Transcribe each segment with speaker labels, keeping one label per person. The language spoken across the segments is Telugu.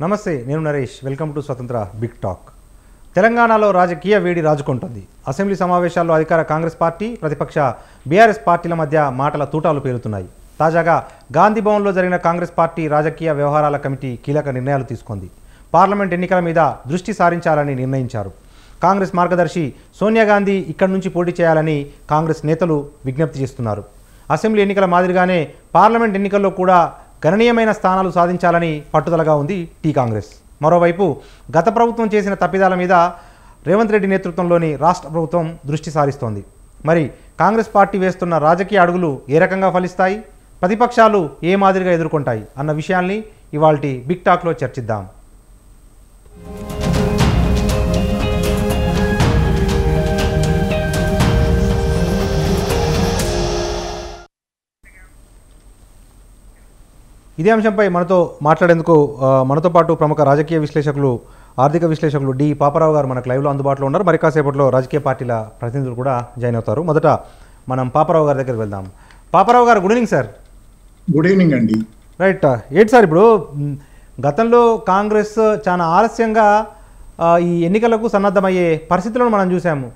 Speaker 1: నమస్తే, నేను నరేష్. వెల్కమ్ టు స్వతంత్ర బిగ్ టాక్. తెలంగాణలో రాజకీయ వేడి రాజుకుంటుంది. అసెంబ్లీ సమావేశాల్లో అధికార కాంగ్రెస్ పార్టీ, ప్రతిపక్ష బీఆర్ఎస్ పార్టీల మధ్య మాటల తూటాలు పేలుతున్నాయి. తాజాగా గాంధీ భవన్లో జరిగిన కాంగ్రెస్ పార్టీ రాజకీయ వ్యవహారాల కమిటీ కీలక నిర్ణయాలు తీసుకుంది. పార్లమెంట్ ఎన్నికల మీద దృష్టి సారించాలని నిర్ణయించారు. కాంగ్రెస్ మార్గదర్శి సోనియా గాంధీ ఇక్కడి నుంచి పోటీ చేయాలని కాంగ్రెస్ నేతలు విజ్ఞప్తి చేస్తున్నారు. అసెంబ్లీ ఎన్నికల మాదిరిగానే పార్లమెంట్ ఎన్నికల్లో కూడా గణనీయమైన స్థానాలు సాధించాలని పట్టుదలగా ఉంది టీ కాంగ్రెస్. మరోవైపు గత ప్రభుత్వం చేసిన తప్పిదాల మీద రేవంత్ రెడ్డి నేతృత్వంలోని రాష్ట్ర ప్రభుత్వం దృష్టి సారిస్తోంది. మరి కాంగ్రెస్ పార్టీ వేస్తున్న రాజకీయ అడుగులు ఏ రకంగా ఫలిస్తాయి, ప్రతిపక్షాలు ఏ మాదిరిగా ఎదుర్కొంటాయి అన్న విషయాల్ని ఇవాల్టి బిగ్ టాక్లో చర్చిద్దాం. ఇదే అంశంపై మనతో మాట్లాడేందుకు మనతో పాటు ప్రముఖ రాజకీయ విశ్లేషకులు, ఆర్థిక విశ్లేషకులు డి పాపారావు గారు మనకు లైవ్లో అందుబాటులో ఉన్నారు. మరి కాసేపట్లో రాజకీయ పార్టీల ప్రతినిధులు కూడా జాయిన్ అవుతారు. మొదట మనం పాపారావు గారి దగ్గరికి వెళ్దాం. పాపారావు గారు, good evening sir.
Speaker 2: Good evening అండి.
Speaker 1: రైట్, ఏంటి సార్, ఇప్పుడు గతంలో కాంగ్రెస్ చాలా ఆలస్యంగా ఈ ఎన్నికలకు సన్నద్ధమయ్యే పరిస్థితులను మనం చూసాము.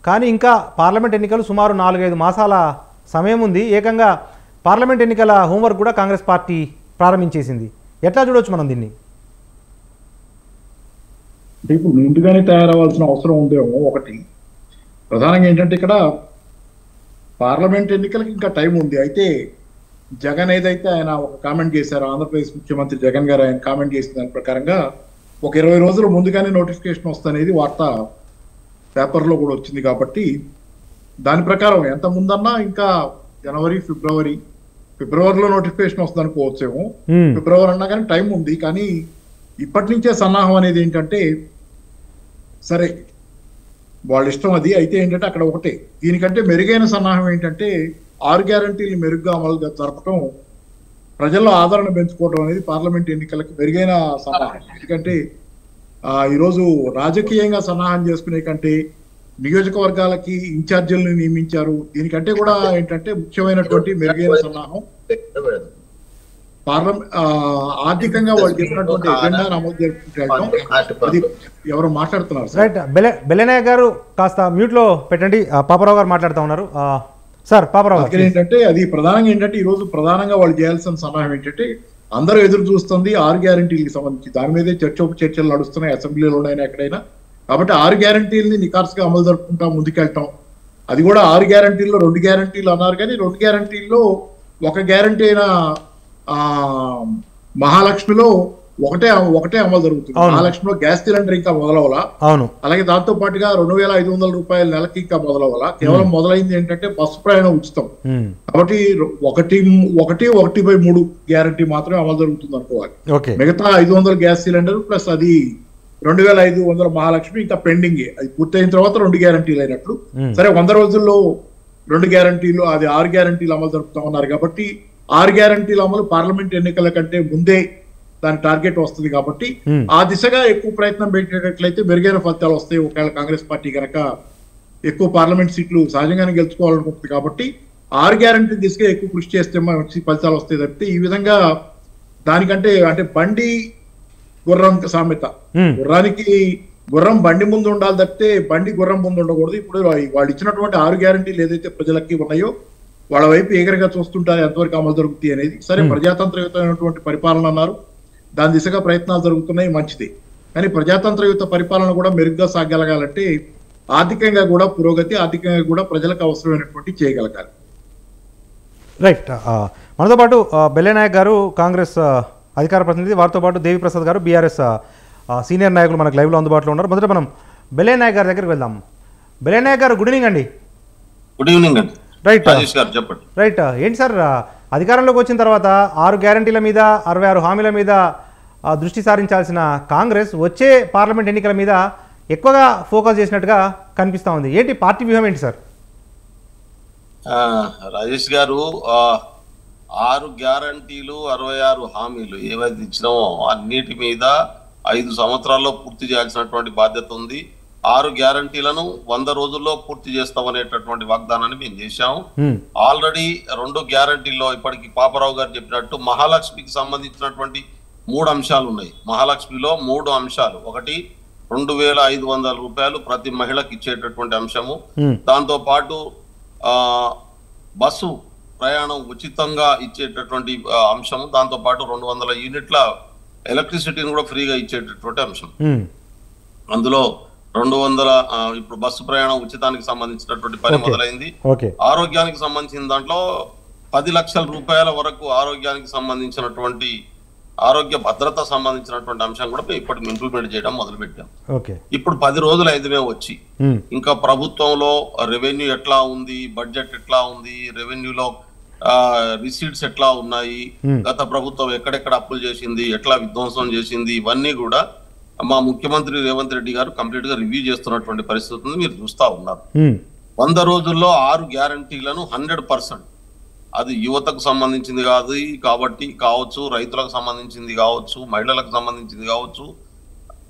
Speaker 1: కానీ ఇంకా పార్లమెంట్ ఎన్నికలు సుమారు 4-5 మాసాల సమయం ఉంది. ఏకంగా పార్లమెంట్ ఎన్నికల హోంవర్క్ కూడా కాంగ్రెస్ పార్టీ ప్రారంభించేసింది. ఎట్లా చూడవచ్చు మనం దీన్ని?
Speaker 2: అంటే ఇప్పుడు ముందుగానే తయారవ్వాల్సిన అవసరం ఉందేమో. ఒకటి ప్రధానంగా ఏంటంటే ఇక్కడ పార్లమెంట్ ఎన్నికలకి ఇంకా టైం ఉంది. అయితే జగన్ ఏదైతే ఆయన ఒక కామెంట్ చేశారో, ఆంధ్రప్రదేశ్ ముఖ్యమంత్రి జగన్ గారు ఆయన కామెంట్ చేసిన దాని ప్రకారంగా ఒక 20 రోజులు ముందుగానే నోటిఫికేషన్ వస్తనేది వార్త పేపర్లో కూడా వచ్చింది. కాబట్టి దాని ప్రకారం ఎంత ముందన్నా ఇంకా జనవరి, ఫిబ్రవరిలో నోటిఫికేషన్ వస్తుంది అనుకోవచ్చేమో. ఫిబ్రవరి అన్నా కానీ టైం ఉంది. కానీ ఇప్పటి నుంచే సన్నాహం అనేది ఏంటంటే, సరే వాళ్ళ ఇష్టం అది. అయితే ఏంటంటే అక్కడ ఒకటే, దీనికంటే మెరుగైన సన్నాహం ఏంటంటే 6 గ్యారంటీలు మెరుగ్గా అమలుగా జరపడం, ప్రజల్లో ఆదరణ పెంచుకోవడం అనేది పార్లమెంట్ ఎన్నికలకు మెరుగైన సన్నాహం. ఎందుకంటే ఈరోజు రాజకీయంగా సన్నాహం చేసుకునే కంటే నియోజకవర్గాలకి ఇన్ఛార్జీలను నియమించారు. దీనికంటే కూడా ఏంటంటే ముఖ్యమైనటువంటి మెరుగైన సన్నాహం ఆర్థికంగా వాళ్ళు చెప్పినటువంటి ఎజెండాను అమలు జరుపుకుంటాం. అది ఎవరు మాట్లాడుతున్నారు?
Speaker 1: రైట్, బెల్లెనాయక్ గారు కాస్త మ్యూట్ లో పెట్టండి. పాపారావు గారు మాట్లాడుతూ ఉన్నారు. సార్ పాపారావు గారు,
Speaker 2: ఏంటంటే అది ప్రధానంగా ఏంటంటే ఈ రోజు ప్రధానంగా వాళ్ళు చేయాల్సిన సన్నాహం ఏంటంటే, అందరూ ఎదురు చూస్తుంది 6 గ్యారంటీలకు సంబంధించి. దాని మీదే చర్చలు నడుస్తున్నాయి అసెంబ్లీలోనైనా ఎక్కడైనా. కాబట్టి 6 గ్యారంటీలని నికార్సుగా అమలు జరుపుకుంటా ముందుకెళ్తాం. అది కూడా 6 గ్యారంటీల్లో 2 గ్యారంటీలు అన్నారు. కానీ 2 గ్యారంటీల్లో ఒక గ్యారంటీ అయిన మహాలక్ష్మిలో ఒకటే అమలు జరుగుతుంది. మహాలక్ష్మిలో గ్యాస్ సిలిండర్ ఇంకా మొదలవలా. అలాగే దాంతో పాటుగా 2,500 రూపాయల నెలకి ఇంకా మొదలవలా. కేవలం మొదలైంది ఏంటంటే బస్సు ప్రయాణం ఉచితం. కాబట్టి 1/3 గ్యారంటీ మాత్రమే అమలు జరుగుతుంది అనుకోవాలి. మిగతా 500 గ్యాస్ సిలిండర్ ప్లస్ అది 2,500 మహాలక్ష్మి ఇంకా పెండింగ్. అది పూర్తయిన తర్వాత 2 గ్యారంటీలు అయినట్లు. సరే, 100 రోజుల్లో 2 గ్యారంటీలు, అది 6 గ్యారంటీలు అమలు జరుపుతామన్నారు. కాబట్టి 6 గ్యారంటీల అమలు పార్లమెంట్ ఎన్నికల కంటే ముందే దాని టార్గెట్ వస్తుంది. కాబట్టి ఆ దిశగా ఎక్కువ ప్రయత్నం పెట్టేటట్లయితే మెరుగైన ఫలితాలు వస్తాయి. ఒకవేళ కాంగ్రెస్ పార్టీ కనుక ఎక్కువ పార్లమెంట్ సీట్లు సహజంగానే గెలుచుకోవాలనుకుంటుంది. కాబట్టి 6 గ్యారంటీ దిశగా ఎక్కువ కృషి చేస్తే మంచి ఫలితాలు వస్తాయి తప్పితే ఈ విధంగా దానికంటే అంటే బండి గుర్రం సామెత, గుర్రం బండి ముందు ఉండాలి తప్పితే బండి గుర్రం ముందు ఉండకూడదు. ఇప్పుడు వాళ్ళు ఇచ్చినటువంటి 6 గ్యారంటీలు ఏదైతే ప్రజలకి ఉన్నాయో వాళ్ళ వైపు ఏగరగా చూస్తుంటారు ఎంతవరకు అమలు జరుగుతాయి అనేది. సరే, ప్రజాతంత్రయుతమైనటువంటి పరిపాలన అన్నారు, దాని దిశగా ప్రయత్నాలు జరుగుతున్నాయి, మంచిది. కానీ ప్రజాతంత్రయుత పరిపాలన కూడా మెరుగ్గా సాగలగాలంటే ఆర్థికంగా కూడా పురోగతి, ఆర్థికంగా కూడా ప్రజలకు అవసరమైనటువంటి చేయగలగాలి.
Speaker 1: రైట్, మనతో పాటు బెల్లెనాయక్ గారు కాంగ్రెస్ అధికార ప్రతినిధి, వారితో పాటు దేవి ప్రసాద్ గారు బీఆర్ఎస్ సీనియర్ నాయకులు మనకు లైవ్లో అందుబాటులో ఉన్నారు. మొదట మనం బెల్లెనాయక్ గారి దగ్గరికి వెళ్దాం. బెల్లెనాయక్ గారు, గుడ్ ఈవినింగ్ అండి.
Speaker 3: గుడ్ ఈవినింగ్ అండి.
Speaker 1: రైట్, రైట్, ఏంటి సార్, అధికారంలోకి వచ్చిన తర్వాత 6 గ్యారంటీల మీద 66 హామీల మీద దృష్టి సారించాల్సిన కాంగ్రెస్ వచ్చే పార్లమెంట్ ఎన్నికల మీద ఎక్కువగా ఫోకస్ చేసినట్టుగా కనిపిస్తూ ఉంది. ఏంటి పార్టీ వ్యూహం ఏంటి సార్?
Speaker 3: రాజేష్ గారు, 6 గ్యారంటీలు 66 హామీలు ఏవైతే ఇచ్చినామో అన్నిటి మీద 5 సంవత్సరాల్లో పూర్తి చేయాల్సినటువంటి బాధ్యత ఉంది. 6 గ్యారంటీలను 100 రోజుల్లో పూర్తి చేస్తామనేటటువంటి వాగ్దానాన్ని మేము చేశాము. ఆల్రెడీ 2 గ్యారంటీల్లో ఇప్పటికి పాపారావు గారు చెప్పినట్టు మహాలక్ష్మికి సంబంధించినటువంటి 3 అంశాలు ఉన్నాయి. మహాలక్ష్మిలో 3 అంశాలు. ఒకటి 2,500 రూపాయలు ప్రతి మహిళకి ఇచ్చేటటువంటి అంశము. దాంతో పాటు బస్సు ప్రయాణం ఉచితంగా ఇచ్చేటటువంటి అంశము. దాంతో పాటు 200 యూనిట్ల ఎలక్ట్రిసిటీని కూడా ఫ్రీగా ఇచ్చేటటువంటి అంశం. అందులో 200 ఇప్పుడు బస్సు ప్రయాణం ఉచితానికి సంబంధించినటువంటి పని మొదలైంది. ఆరోగ్యానికి సంబంధించిన దాంట్లో 10 లక్షల రూపాయల వరకు ఆరోగ్యానికి సంబంధించినటువంటి ఆరోగ్య భద్రత సంబంధించినటువంటి అంశం కూడా ఇప్పటికి ఇంప్లిమెంట్ చేయడం మొదలు పెట్టాం. ఇప్పుడు 10 రోజులు అయితే వచ్చి ఇంకా ప్రభుత్వంలో రెవెన్యూ ఎట్లా ఉంది, బడ్జెట్ ఎట్లా ఉంది, రెవెన్యూలో రిసీట్స్ ఎట్లా ఉన్నాయి, గత ప్రభుత్వం ఎక్కడెక్కడ అప్పులు చేసింది, ఎట్లా విధ్వంసం చేసింది, ఇవన్నీ కూడా మా ముఖ్యమంత్రి రేవంత్ రెడ్డి గారు కంప్లీట్ గా రివ్యూ చేస్తున్నటువంటి పరిస్థితి మీరు చూస్తా ఉన్నారు. 100 రోజుల్లో 6 గ్యారంటీలను 100%, అది యువతకు సంబంధించింది కాబట్టి కావచ్చు, రైతులకు సంబంధించింది కావచ్చు, మహిళలకు సంబంధించింది కావచ్చు,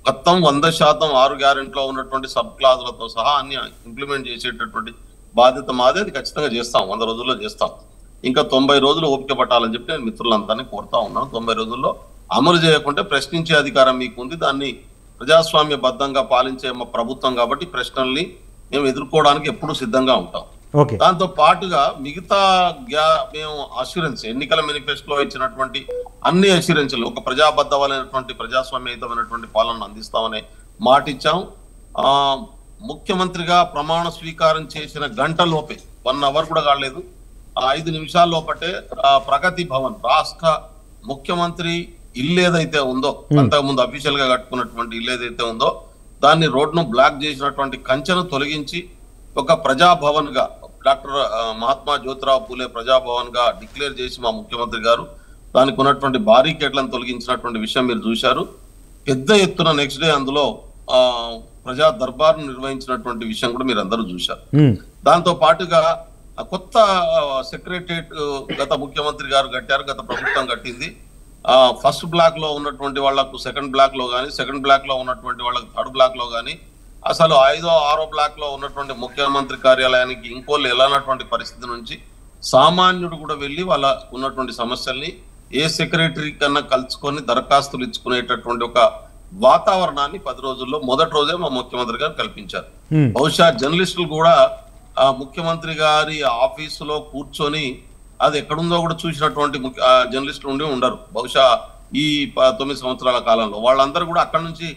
Speaker 3: మొత్తం 100% 6 గ్యారెంటీలో ఉన్నటువంటి సబ్ క్లాజులతో సహా అన్ని ఇంప్లిమెంట్ చేసేటటువంటి బాధ్యత మాదే. అది ఖచ్చితంగా చేస్తాం, 100 రోజుల్లో చేస్తాం. ఇంకా 90 రోజులు ఓపిక పట్టాలని చెప్పి నేను మిత్రులంతా కోరుతా ఉన్నాను. 90 రోజుల్లో అమలు చేయకుంటే ప్రశ్నించే అధికారం మీకు ఉంది. దాన్ని ప్రజాస్వామ్య బద్దంగా పాలించే మా ప్రభుత్వం కాబట్టి ప్రశ్నల్ని మేము ఎదుర్కోవడానికి ఎప్పుడూ సిద్ధంగా ఉంటాం. దాంతో పాటుగా మిగతా మేము అష్యూరెన్స్, ఎన్నికల మేనిఫెస్టోలో ఇచ్చినటువంటి అన్ని అష్యూరెన్స్లు, ఒక ప్రజాబద్ధమైనటువంటి ప్రజాస్వామ్యయుతమైనటువంటి పాలన అందిస్తామనే మాట ఇచ్చాం. ముఖ్యమంత్రిగా ప్రమాణ స్వీకారం చేసిన గంటలోపే, 1 అవర్ కూడా కాలేదు, 5 నిమిషాల లోపటే ప్రగతి భవన్ రాష్ట్ర ముఖ్యమంత్రి ఇల్లు ఏదైతే ఉందో, అంతకుముందు అఫీషియల్ గా కట్టుకున్నటువంటి ఇల్లు ఏదైతే ఉందో దాన్ని రోడ్ను బ్లాక్ చేసినటువంటి కంచెను తొలగించి ఒక ప్రజాభవన్ గా, డాక్టర్ మహాత్మా జ్యోతిరావు పూలే ప్రజాభవన్ గా డిక్లేర్ చేసి మా ముఖ్యమంత్రి గారు దానికి ఉన్నటువంటి బారికేడ్లను తొలగించినటువంటి విషయం మీరు చూశారు. పెద్ద ఎత్తున నెక్స్ట్ డే అందులో ప్రజా దర్బార్ నిర్వహించినటువంటి విషయం కూడా మీరు అందరూ చూశారు. దాంతో పాటుగా కొత్త సెక్రటరియట్ గత ముఖ్యమంత్రి గారు కట్టారు, గత ప్రభుత్వం కట్టింది. ఫస్ట్ బ్లాక్ లో ఉన్నటువంటి వాళ్లకు సెకండ్ బ్లాక్ లో కానీ, సెకండ్ బ్లాక్ లో ఉన్నటువంటి వాళ్ళకి థర్డ్ బ్లాక్ లో కానీ, అసలు 5వ 6వ బ్లాక్ లో ఉన్నటువంటి ముఖ్యమంత్రి కార్యాలయానికి ఇంకోళ్ళు వెళ్ళనటువంటి పరిస్థితి నుంచి సామాన్యుడు కూడా వెళ్ళి వాళ్ళ ఉన్నటువంటి సమస్యల్ని ఏ సెక్రటరీ కన్నా కలుసుకొని దరఖాస్తులు ఇచ్చుకునేటటువంటి ఒక వాతావరణాన్ని 10 రోజుల్లో మొదటి రోజే మా ముఖ్యమంత్రి గారు కల్పించారు. బహుశా జర్నలిస్టులు కూడా ముఖ్యమంత్రి గారి ఆఫీసులో కూర్చొని అది ఎక్కడుందో కూడా చూసినటువంటి జర్నలిస్టులు ఉండరు బహుశా ఈ 9 సంవత్సరాల కాలంలో. వాళ్ళందరూ కూడా అక్కడ నుంచి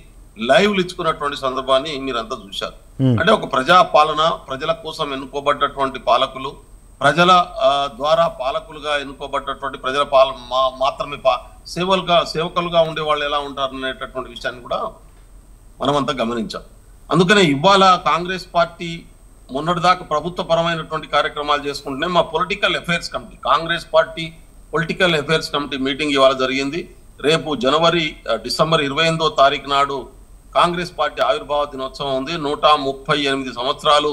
Speaker 3: లైవ్లు ఇచ్చుకున్నటువంటి సందర్భాన్ని మీరంతా చూశారు. అంటే ఒక ప్రజా పాలన, ప్రజల కోసం ఎన్నుకోబడ్డటువంటి పాలకులు, ప్రజల ద్వారా పాలకులుగా ఎన్నుకోబడ్డటువంటి ప్రజల మాత్రమే సేవకులుగా ఉండే వాళ్ళు ఎలా ఉంటారు అనేటటువంటి విషయాన్ని కూడా మనమంతా గమనించాం. అందుకనే ఇవాళ కాంగ్రెస్ పార్టీ మొన్నటిదాకా ప్రభుత్వ పరమైనటువంటి కార్యక్రమాలు చేసుకుంటూనే మా political affairs committee, Congress party political affairs committee meeting ఇవాళ జరిగింది. రేపు డిసెంబర్ 28వ తారీఖు నాడు కాంగ్రెస్ పార్టీ ఆవిర్భావ దినోత్సవం ఉంది. 138 సంవత్సరాలు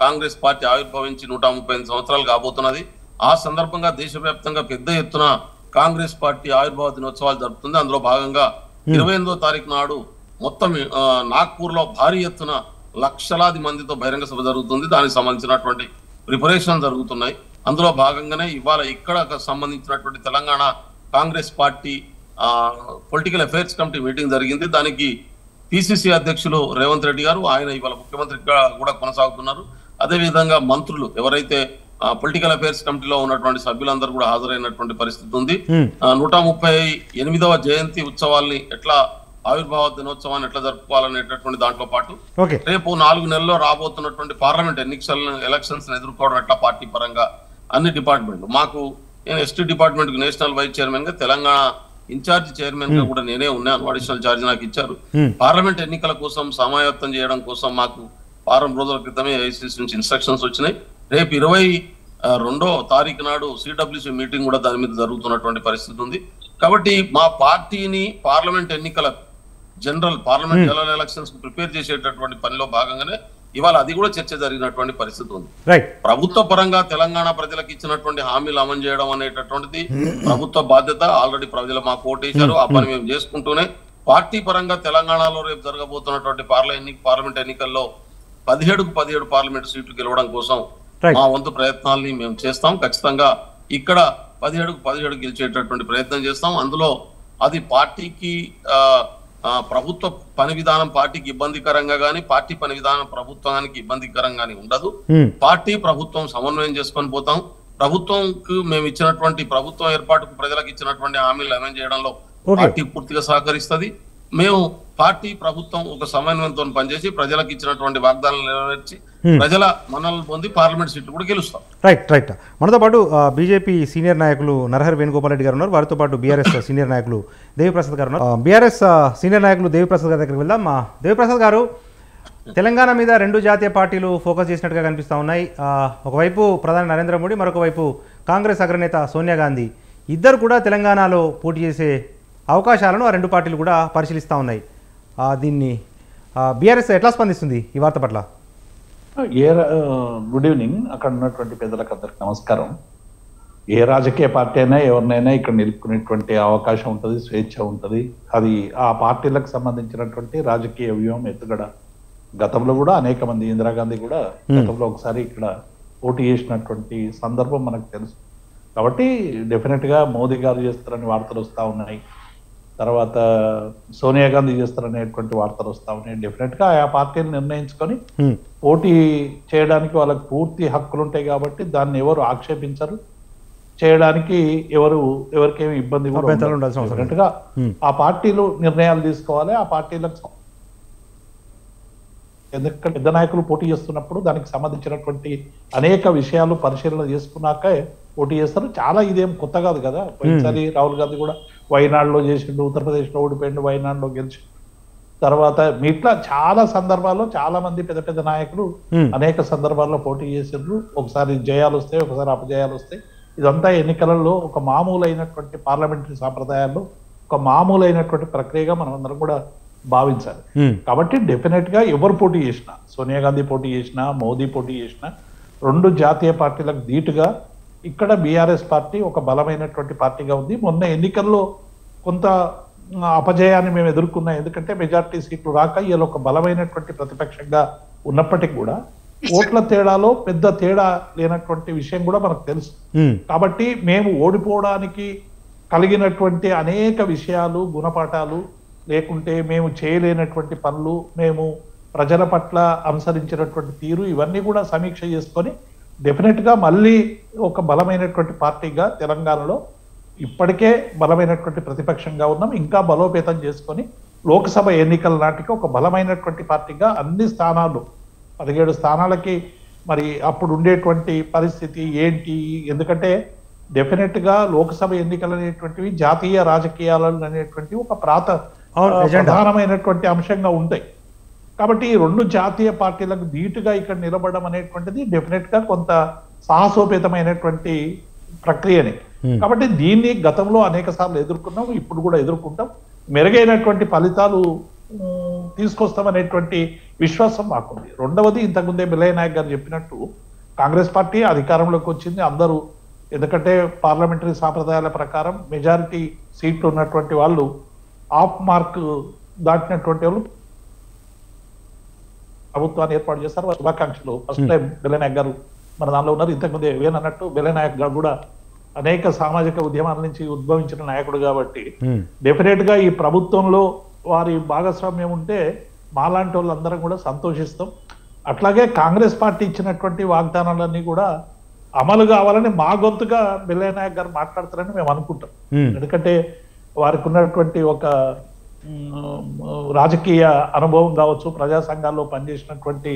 Speaker 3: కాంగ్రెస్ పార్టీ ఆవిర్భవించి 138 సంవత్సరాలు కాబోతున్నది. ఆ సందర్భంగా దేశవ్యాప్తంగా పెద్ద ఎత్తున కాంగ్రెస్ పార్టీ ఆవిర్భావ దినోత్సవాలు జరుపుతుంది. అందులో భాగంగా 28వ తారీఖు నాడు మొత్తం నాగ్పూర్ లో భారీ ఎత్తున లక్షలాది మందితో బహిరంగ సభ జరుగుతుంది. దానికి సంబంధించినటువంటి ప్రిపరేషన్ జరుగుతున్నాయి. అందులో భాగంగానే ఇవాళ ఇక్కడ సంబంధించినటువంటి Telangana Congress party political affairs committee meeting జరిగింది. దానికి పిసిసి అధ్యక్షులు రేవంత్ రెడ్డి గారు, ఆయన ఇవాళ ముఖ్యమంత్రిగా కూడా కొనసాగుతున్నారు. అదేవిధంగా మంత్రులు ఎవరైతే పొలిటికల్ అఫైర్స్ కమిటీలో ఉన్నటువంటి సభ్యులందరూ కూడా హాజరైనటువంటి పరిస్థితి ఉంది. 138వ జయంతి ఉత్సవాల్ని ఎట్లా, ఆవిర్భావ దినోత్సవాన్ని ఎట్లా జరుపుకోవాలనేటటువంటి దాంట్లో పాటు రేపు 4 నెలల్లో రాబోతున్నటువంటి పార్లమెంట్ ఎలక్షన్స్ ఎదుర్కోవడం ఎట్లా పార్టీ పరంగా అన్ని డిపార్ట్మెంట్లు, మాకు నేను ఎస్టీ డిపార్ట్మెంట్ కు నేషనల్ వైస్ చైర్మన్ గా, తెలంగాణ ఇన్ఛార్జ్ చైర్మన్ గా కూడా నేనే ఉన్నాను. అడిషనల్ ఛార్జ్ నాకు ఇచ్చారు. పార్లమెంట్ ఎన్నికల కోసం సమాయత్తం చేయడం కోసం మాకు వారం రోజుల క్రితమే ఏఐసిసి నుంచి ఇన్స్ట్రక్షన్స్ వచ్చినాయి. రేపు 22వ తారీఖు నాడు సిడబ్ల్యూసి మీటింగ్ కూడా దాని మీద జరుగుతున్నటువంటి పరిస్థితి ఉంది. కాబట్టి మా పార్టీని పార్లమెంట్ ఎన్నికలకు, పార్లమెంట్ జనరల్ ఎలక్షన్స్ కు ప్రిపేర్ చేసేటటువంటి పనిలో భాగంగానే ఇవాళ అది కూడా చర్చ జరిగినటువంటి పరిస్థితి ఉంది. ప్రభుత్వ పరంగా తెలంగాణ ప్రజలకు ఇచ్చినటువంటి హామీలు అమలు చేయడం అనేటటువంటిది ప్రభుత్వ బాధ్యత. ఆల్రెడీ ప్రజలు మాకు ఓటేశారు, ఆ పని మేము చేసుకుంటూనే పార్టీ పరంగా తెలంగాణలో రేపు జరగబోతున్నటువంటి పార్లమెంట్ ఎన్నికల్లో 17 పార్లమెంట్ సీట్లు గెలవడం కోసం మా వంతు ప్రయత్నాల్ని మేము చేస్తాం. ఖచ్చితంగా ఇక్కడ 17 గెలిచేటటువంటి ప్రయత్నం చేస్తాం. అందులో అది పార్టీకి ప్రభుత్వ పని విధానం పార్టీకి ఇబ్బందికరంగా కానీ పార్టీ పని విధానం ప్రభుత్వానికి ఇబ్బందికరంగా ఉండదు. పార్టీ ప్రభుత్వం సమన్వయం చేసుకొని పోతాం. ప్రభుత్వంకు మేము ఇచ్చినటువంటి ప్రభుత్వం ఏర్పాటుకు ప్రజలకు ఇచ్చినటువంటి హామీలు అమలు చేయడంలో పార్టీ పూర్తిగా సహకరిస్తుంది. మేము పార్టీ ప్రభుత్వం ఒక సమన్వయంతో పనిచేసి ప్రజలకు ఇచ్చినటువంటి వాగ్దానాలు నెరవేర్చి ప్రజల మన్ననలు పొంది పార్లమెంట్ సీట్లు కూడా గెలుస్తాం.
Speaker 1: రైట్. మనతో పాటు బీజేపీ సీనియర్ నాయకులు నరహరి వేణుగోపాల్ రెడ్డి గారు ఉన్నారు. వారితో పాటు బీఆర్ఎస్ సీనియర్ నాయకులు దేవిప్రసాద్ గారు ఉన్నారు. బీఆర్ఎస్ సీనియర్ నాయకులు దేవిప్రసాద్ గారి దగ్గరికి వెళ్దాం. దేవిప్రసాద్ గారు, తెలంగాణ మీద రెండు జాతీయ పార్టీలు ఫోకస్ చేసినట్టుగా కనిపిస్తూ ఉన్నాయి. ఒకవైపు ప్రధాని నరేంద్ర మోడీ, మరొక వైపు కాంగ్రెస్ అగ్రనేత సోనియా గాంధీ. ఇద్దరు కూడా తెలంగాణలో పోటీ చేసే అవకాశాలను ఆ రెండు పార్టీలు కూడా పరిశీలిస్తూ ఉన్నాయి. దీన్ని బీఆర్ఎస్ ఎట్లా స్పందిస్తుంది ఈ వార్త పట్ల?
Speaker 4: Good evening. అక్కడ ఉన్నటువంటి పెద్దలకు అందరికి నమస్కారం. ఏ రాజకీయ పార్టీ అయినా ఎవరినైనా ఇక్కడ నిలుపుకునేటువంటి అవకాశం ఉంటుంది, స్వేచ్ఛ ఉంటుంది. అది ఆ పార్టీలకు సంబంధించినటువంటి రాజకీయ వ్యూహం ఎత్తుగడ. గతంలో కూడా అనేక మంది, ఇందిరాగాంధీ కూడా గతంలో ఒకసారి ఇక్కడ పోటీ చేసినటువంటి సందర్భం మనకు తెలుసు. కాబట్టి డెఫినెట్ గా మోదీ గారు చేస్తారని వార్తలు వస్తూ ఉన్నాయి, తర్వాత సోనియా గాంధీ చేస్తారనేటువంటి వార్తలు వస్తూ ఉన్నాయి. డెఫినెట్ గా ఆ పార్టీని నిర్ణయించుకొని పోటీ చేయడానికి వాళ్ళకి పూర్తి హక్కులు ఉంటాయి. కాబట్టి దాన్ని ఎవరు ఆక్షేపించరు, చేయడానికి ఎవరికేమి ఇబ్బంది కూడా డెఫినెట్ గా ఆ పార్టీలు నిర్ణయాలు తీసుకోవాలి. ఆ పార్టీలకు ఎందుకంటే పెద్ద నాయకులు పోటీ చేస్తున్నప్పుడు దానికి సంబంధించినటువంటి అనేక విషయాలు పరిశీలన చేసుకున్నాకే పోటీ చేస్తారు. చాలా ఇదేం కొత్త కాదు కదా. పోయినసారి రాహుల్ గాంధీ కూడా వైనాడులో చేసిండు, ఉత్తరప్రదేశ్లో ఓడిపోయిండు, వైనాడులో గెలిచిండు. తర్వాత ఇట్లా చాలా సందర్భాల్లో చాలా మంది పెద్ద పెద్ద నాయకులు అనేక సందర్భాల్లో పోటీ చేసిండ్రు. ఒకసారి జయాలు వస్తాయి, ఒకసారి అపజయాలు వస్తాయి. ఇదంతా ఎన్నికలలో ఒక మామూలైనటువంటి పార్లమెంటరీ సాంప్రదాయాల్లో ఒక మామూలైనటువంటి ప్రక్రియగా మనం అందరం కూడా భావించాలి. కాబట్టి డెఫినెట్ గా ఎవరు పోటీ చేసినా, సోనియా గాంధీ పోటీ చేసినా, మోదీ పోటీ చేసినా, రెండు జాతీయ పార్టీలకు ధీటుగా ఇక్కడ బీఆర్ఎస్ పార్టీ ఒక బలమైనటువంటి పార్టీగా ఉంది. మొన్న ఎన్నికల్లో కొంత అపజయాన్ని మేము ఎదుర్కొన్నాం. ఎందుకంటే మెజార్టీ సీట్లు రాక ఇలా ఒక బలమైనటువంటి ప్రతిపక్షంగా ఉన్నప్పటికీ కూడా ఓట్ల తేడాలో పెద్ద తేడా లేనటువంటి విషయం కూడా మనకు తెలుసు. కాబట్టి మేము ఓడిపోవడానికి కలిగినటువంటి అనేక విషయాలు, గుణపాఠాలు, లేకుంటే మేము చేయలేనటువంటి పనులు, మేము ప్రజల పట్ల అనుసరించినటువంటి తీరు, ఇవన్నీ కూడా సమీక్ష చేసుకొని డెఫినెట్ గా మళ్ళీ ఒక బలమైనటువంటి పార్టీగా తెలంగాణలో ఇప్పటికే బలమైనటువంటి ప్రతిపక్షంగా ఉన్నాం. ఇంకా బలోపేతం చేసుకొని లోక్సభ ఎన్నికల నాటికి ఒక బలమైనటువంటి పార్టీగా అన్ని స్థానాలు 17 స్థానాలకి మరి అప్పుడు ఉండేటువంటి పరిస్థితి ఏంటి? ఎందుకంటే డెఫినెట్ గా లోక్సభ ఎన్నికలు అనేటువంటివి జాతీయ రాజకీయాలు అనేటువంటి ఒక ప్రధానమైనటువంటి అంశంగా ఉంటాయి. కాబట్టి ఈ రెండు జాతీయ పార్టీలకు ధీటుగా ఇక్కడ నిలబడడం అనేటువంటిది డెఫినెట్ గా కొంత సాహసోపేతమైనటువంటి ప్రక్రియని. కాబట్టి దీన్ని గతంలో అనేక సార్లు ఎదుర్కొన్నాం, ఇప్పుడు కూడా ఎదుర్కొంటాం. మెరుగైనటువంటి ఫలితాలు తీసుకొస్తామనేటువంటి విశ్వాసం మాకుంది. రెండవది, ఇంతకుముందే బిల్లయ్య నాయక్ గారు చెప్పినట్టు కాంగ్రెస్ పార్టీ అధికారంలోకి వచ్చింది. అందరూ, ఎందుకంటే పార్లమెంటరీ సాంప్రదాయాల ప్రకారం మెజారిటీ సీట్లు ఉన్నటువంటి వాళ్ళు, ఆఫ్ మార్క్ దాటినటువంటి వాళ్ళు ప్రభుత్వాన్ని ఏర్పాటు చేస్తారు. శుభాకాంక్షలు. ఫస్ట్ టైం బిల్లయ్య నాయక్ గారు మన దానిలో ఉన్నారు. ఇంతకుముందే వేనన్నట్టు బిల్లయ్య నాయక్ గారు కూడా అనేక సామాజిక ఉద్యమాల నుంచి ఉద్భవించిన నాయకుడు కాబట్టి డెఫినెట్ గా ఈ ప్రభుత్వంలో వారి భాగస్వామ్యం ఉంటే మాలాంటి వాళ్ళందరం కూడా సంతోషిస్తాం. అట్లాగే కాంగ్రెస్ పార్టీ ఇచ్చినటువంటి వాగ్దానాలన్నీ కూడా అమలు కావాలని మా గొంతుగా బిల్లయ్య నాయక్ గారు మాట్లాడతారని మేము అనుకుంటాం. ఎందుకంటే వారికి ఉన్నటువంటి ఒక రాజకీయ అనుభవం కావచ్చు, ప్రజా సంఘాల్లో పనిచేసినటువంటి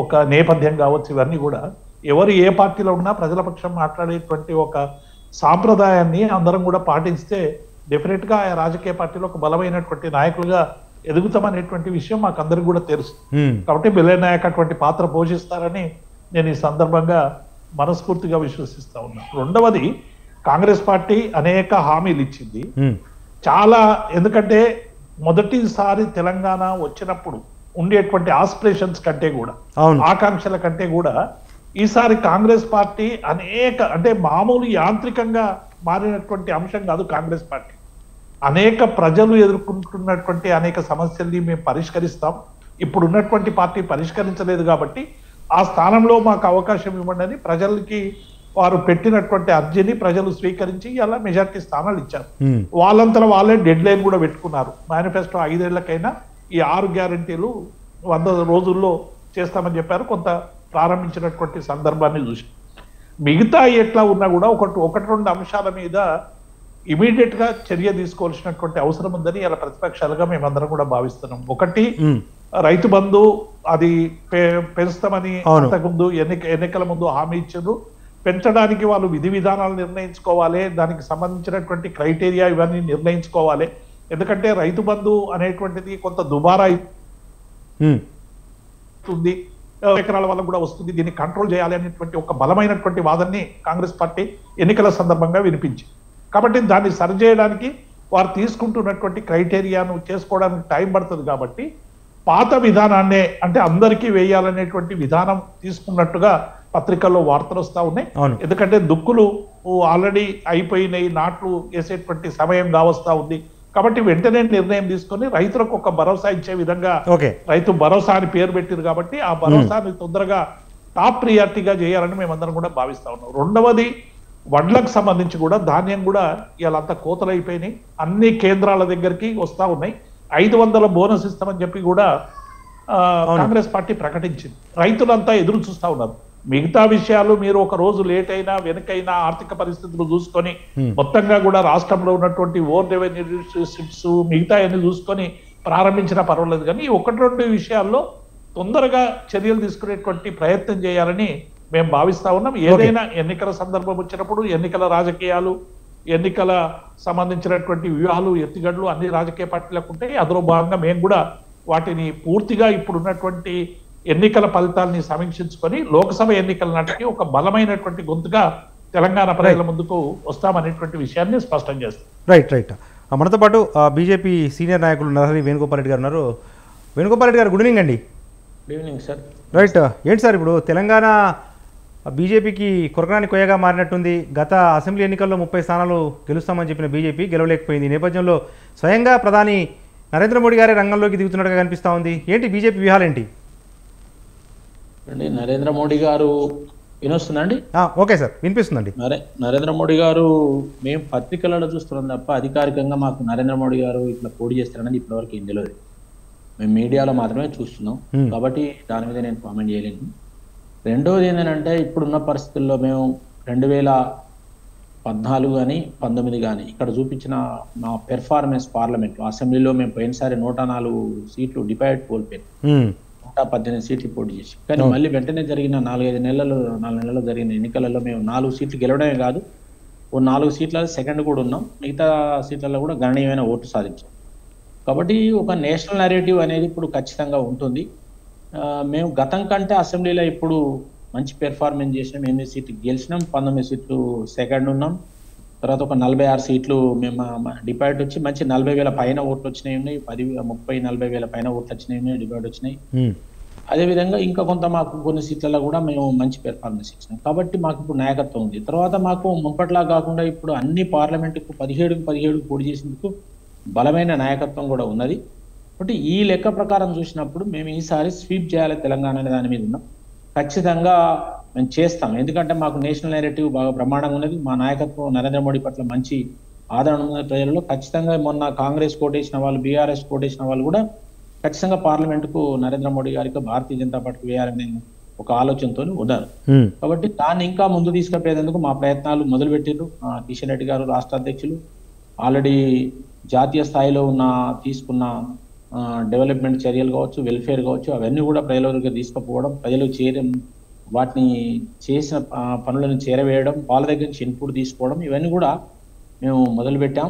Speaker 4: ఒక నేపథ్యం కావచ్చు, ఇవన్నీ కూడా ఎవరు ఏ పార్టీలో ఉన్నా ప్రజల పక్షం మాట్లాడేటువంటి ఒక సాంప్రదాయాన్ని అందరం కూడా పాటిస్తే డెఫినెట్ గా ఆ రాజకీయ పార్టీలో ఒక బలమైనటువంటి నాయకులుగా ఎదుగుతామనేటువంటి విషయం మాకు అందరికి కూడా తెలుసు. కాబట్టి బిల్లయ్య నాయక్ అటువంటి పాత్ర పోషిస్తారని నేను ఈ సందర్భంగా మనస్ఫూర్తిగా విశ్వసిస్తా ఉన్నా. రెండవది, కాంగ్రెస్ పార్టీ అనేక హామీలు ఇచ్చింది చాలా. ఎందుకంటే మొదటిసారి తెలంగాణ వచ్చినప్పుడు ఉండేటువంటి ఆస్పిరేషన్స్ కంటే కూడా, ఆకాంక్షల కంటే కూడా ఈసారి కాంగ్రెస్ పార్టీ అనేక, అంటే మామూలు యాంత్రికంగా మారినటువంటి అంశం కాదు కాంగ్రెస్ పార్టీ. అనేక ప్రజలు ఎదుర్కొంటున్నటువంటి అనేక సమస్యల్ని మేము పరిష్కరిస్తాం. ఇప్పుడు ఉన్నటువంటి పార్టీ పరిష్కరించలేదు కాబట్టి ఆ స్థానంలో మాకు అవకాశం ఇవ్వండి అని ప్రజలకి వారు పెట్టినటువంటి అర్జీని ప్రజలు స్వీకరించి ఇలా మెజార్టీ స్థానాలు ఇచ్చారు. వాళ్ళంతా వాళ్ళే డెడ్ లైన్ కూడా పెట్టుకున్నారు. మేనిఫెస్టో 5 ఏళ్లకైనా ఈ 6 గ్యారంటీలు 100 రోజుల్లో చేస్తామని చెప్పారు. కొంత ప్రారంభించినటువంటి సందర్భాన్ని చూసి మిగతా ఎట్లా ఉన్నా కూడా ఒకటి రెండు అంశాల మీద ఇమీడియట్ గా చర్య తీసుకోవాల్సినటువంటి అవసరం ఉందని ఇలా ప్రతిపక్షాలుగా మేమందరం కూడా భావిస్తున్నాం. ఒకటి, రైతు బంధు అది పెంచుతామని అంతకుముందు ఎన్నికల ముందు హామీ ఇచ్చారు. పెంచడానికి వాళ్ళు విధి విధానాలు నిర్ణయించుకోవాలి, దానికి సంబంధించినటువంటి క్రైటీరియా ఇవన్నీ నిర్ణయించుకోవాలి. ఎందుకంటే రైతు బంధు అనేటువంటిది కొంత దుబారా అవుతుంది, ఎకరాల వల్ల కూడా వస్తుంది, దీన్ని కంట్రోల్ చేయాలి అనేటువంటి ఒక బలమైనటువంటి వాదనని కాంగ్రెస్ పార్టీ ఎన్నికల సందర్భంగా వినిపించింది. కాబట్టి దాన్ని సరిచేయడానికి వారు తీసుకుంటున్నటువంటి క్రైటీరియాను చేసుకోవడానికి టైం పడుతుంది. కాబట్టి పాత విధానాన్నే, అంటే అందరికీ వేయాలనేటువంటి విధానం తీసుకున్నట్టుగా పత్రికల్లో వార్తలు వస్తా ఉన్నాయి. ఎందుకంటే దుక్కులు ఆల్రెడీ అయిపోయినాయి, నాట్లు వేసేటువంటి సమయం కావస్తా ఉంది. కాబట్టి వెంటనే నిర్ణయం తీసుకొని రైతులకు ఒక భరోసా ఇచ్చే విధంగా, రైతు భరోసా అని పేరు పెట్టారు కాబట్టి ఆ భరోసాని తొందరగా టాప్ ప్రియారిటీగా చేయాలని మేమందరం కూడా భావిస్తా ఉన్నాం. రెండవది, వడ్లకు సంబంధించి కూడా ధాన్యం కూడా ఇవాళంతా కోతలు అయిపోయినాయి, అన్ని కేంద్రాల దగ్గరికి వస్తా ఉన్నాయి. 500 బోనస్ ఇస్తామని చెప్పి కూడా కాంగ్రెస్ పార్టీ ప్రకటించింది. రైతులంతా ఎదురు చూస్తా ఉన్నారు. మిగతా విషయాలు మీరు ఒక రోజు లేట్ అయినా వెనకైనా ఆర్థిక పరిస్థితులు చూసుకొని మొత్తంగా కూడా రాష్ట్రంలో ఉన్నటువంటి ఓవర్ రెవెన్యూ డిస్ట్రిక్ట్స్ మిగతా అన్ని చూసుకొని ప్రారంభించినా పర్వాలేదు. కానీ 1-2 విషయాల్లో తొందరగా చర్యలు తీసుకునేటువంటి ప్రయత్నం చేయాలని మేము భావిస్తా ఉన్నాం. ఏదైనా ఎన్నికల సందర్భం వచ్చినప్పుడు ఎన్నికల రాజకీయాలు, ఎన్నికల సంబంధించినటువంటి వ్యూహాలు, ఎత్తుగడలు అన్ని రాజకీయ పార్టీలకు ఉంటాయి. అందులో భాగంగా మేము కూడా వాటిని పూర్తిగా ఇప్పుడున్నటువంటి ఎన్నికల ఫలితాలని సమీక్షించుకొని లోక్సభ ఎన్నికల నాటికి ఒక బలమైనటువంటి గొంతుగా తెలంగాణ ప్రజల ముందుకు వస్తామనేటువంటి విషయాన్ని స్పష్టం చేస్తాం.
Speaker 1: రైట్. మనతో పాటు బీజేపీ సీనియర్ నాయకులు నరహరి వేణుగోపాల్ రెడ్డి గారు ఉన్నారు. వేణుగోపాల్ రెడ్డి గారు, గుడ్ ఈవినింగ్ అండి.
Speaker 5: Good evening sir.
Speaker 1: రైట్, ఏంటి సార్ ఇప్పుడు తెలంగాణ బీజేపీకి కొరకరాని కొయ్యగా మారినట్టుంది. గత అసెంబ్లీ ఎన్నికల్లో 30 స్థానాలు గెలుస్తామని చెప్పిన బీజేపీ గెలవలేకపోయింది. ఈ నేపథ్యంలో స్వయంగా ప్రధాని నరేంద్ర మోడీ గారే రంగంలోకి దిగుతున్నట్టుగా కనిపిస్తూ ఉంది. ఏంటి బీజేపీ వ్యూహాలేంటి?
Speaker 5: అండి, నరేంద్ర మోడీ గారు వినొస్తుందండి?
Speaker 1: ఓకే సార్, వినిపిస్తుందండి.
Speaker 5: నరేంద్ర మోడీ గారు, మేము పత్రికలలో చూస్తున్నాం తప్ప అధికారికంగా మాకు నరేంద్ర మోడీ గారు ఇట్లా పోటీ చేస్తారనేది ఇప్పటివరకు ఏం తెలియదు. మేము మీడియాలో మాత్రమే చూస్తున్నాం కాబట్టి దాని మీద నేను కామెంట్ చేయలేను. రెండోది ఏంటంటే, ఇప్పుడున్న పరిస్థితుల్లో మేము 2014 కానీ 19 కానీ ఇక్కడ చూపించిన మా పెర్ఫార్మెన్స్ పార్లమెంట్ అసెంబ్లీలో మేము పోయినసారి 104 సీట్లు డిపైడ్ కోల్పోయాం, 118 సీట్లు పోటీ చేసి. కానీ మళ్ళీ వెంటనే జరిగిన 4 నెలల్లో జరిగిన ఎన్నికలలో మేము 4 సీట్లు గెలవడమే కాదు, 4 సీట్లలో సెకండ్ కూడా ఉన్నాం, మిగతా సీట్లలో కూడా గణనీయమైన ఓటు సాధించాం. కాబట్టి ఒక నేషనల్ నెరేటివ్ అనేది ఇప్పుడు ఖచ్చితంగా ఉంటుంది. మేము గతం కంటే అసెంబ్లీలో ఇప్పుడు మంచి పెర్ఫార్మెన్స్ చేసినాం. 8 సీట్లు గెలిచినాం, 19 సీట్లు సెకండ్ ఉన్నాం. తర్వాత ఒక 46 సీట్లు మేము డిపాయిట్ వచ్చి మంచి 40,000 పైన ఓట్లు వచ్చినాయి ఉన్నాయి, 30-40,000 పైన ఓట్లు వచ్చినాయి ఉన్నాయి, డిపాయిట్ వచ్చినాయి. అదేవిధంగా ఇంకా కొంత మాకు కొన్ని సీట్లలో కూడా మేము మంచి పెర్ఫార్మెన్స్ ఇచ్చినాం. కాబట్టి మాకు ఇప్పుడు నాయకత్వం ఉంది. తర్వాత మాకు ముప్పట్లా కాకుండా ఇప్పుడు అన్ని పార్లమెంటుకు 17 పోటీ చేసేందుకు బలమైన నాయకత్వం కూడా ఉన్నది. కాబట్టి ఈ లెక్క ప్రకారం చూసినప్పుడు మేము ఈసారి స్వీప్ చేయాలి తెలంగాణ అనే దాని మీద ఉన్నాం. ఖచ్చితంగా మేము చేస్తాం. ఎందుకంటే మాకు నేషనల్ నెరేటివ్ బాగా బ్రహ్మాండంగా ఉన్నది. మా నాయకత్వం నరేంద్ర మోడీ పట్ల మంచి ఆదరణ ఉన్న ప్రజలలో. ఖచ్చితంగా మొన్న కాంగ్రెస్ కోటేసిన వాళ్ళు, బీఆర్ఎస్ కోటేసిన వాళ్ళు కూడా ఖచ్చితంగా పార్లమెంటుకు నరేంద్ర మోడీ గారికి, భారతీయ జనతా పార్టీకి వేయాలనే ఒక ఆలోచనతో ఉన్నారు. కాబట్టి దాన్ని ఇంకా ముందు తీసుకుపోయేందుకు మా ప్రయత్నాలు మొదలుపెట్టారు. కిషన్ రెడ్డి గారు రాష్ట్ర అధ్యక్షులు ఆల్రెడీ జాతీయ స్థాయిలో తీసుకున్న డెవలప్మెంట్ చర్యలు కావచ్చు, వెల్ఫేర్ కావచ్చు, అవన్నీ కూడా ప్రజల వరకు తీసుకుపోవడం, ప్రజలు వాటిని చేసిన పనులను చేరవేయడం, వాళ్ళ దగ్గర నుంచి ఇన్పుట్ తీసుకోవడం, ఇవన్నీ కూడా మేము మొదలుపెట్టాం.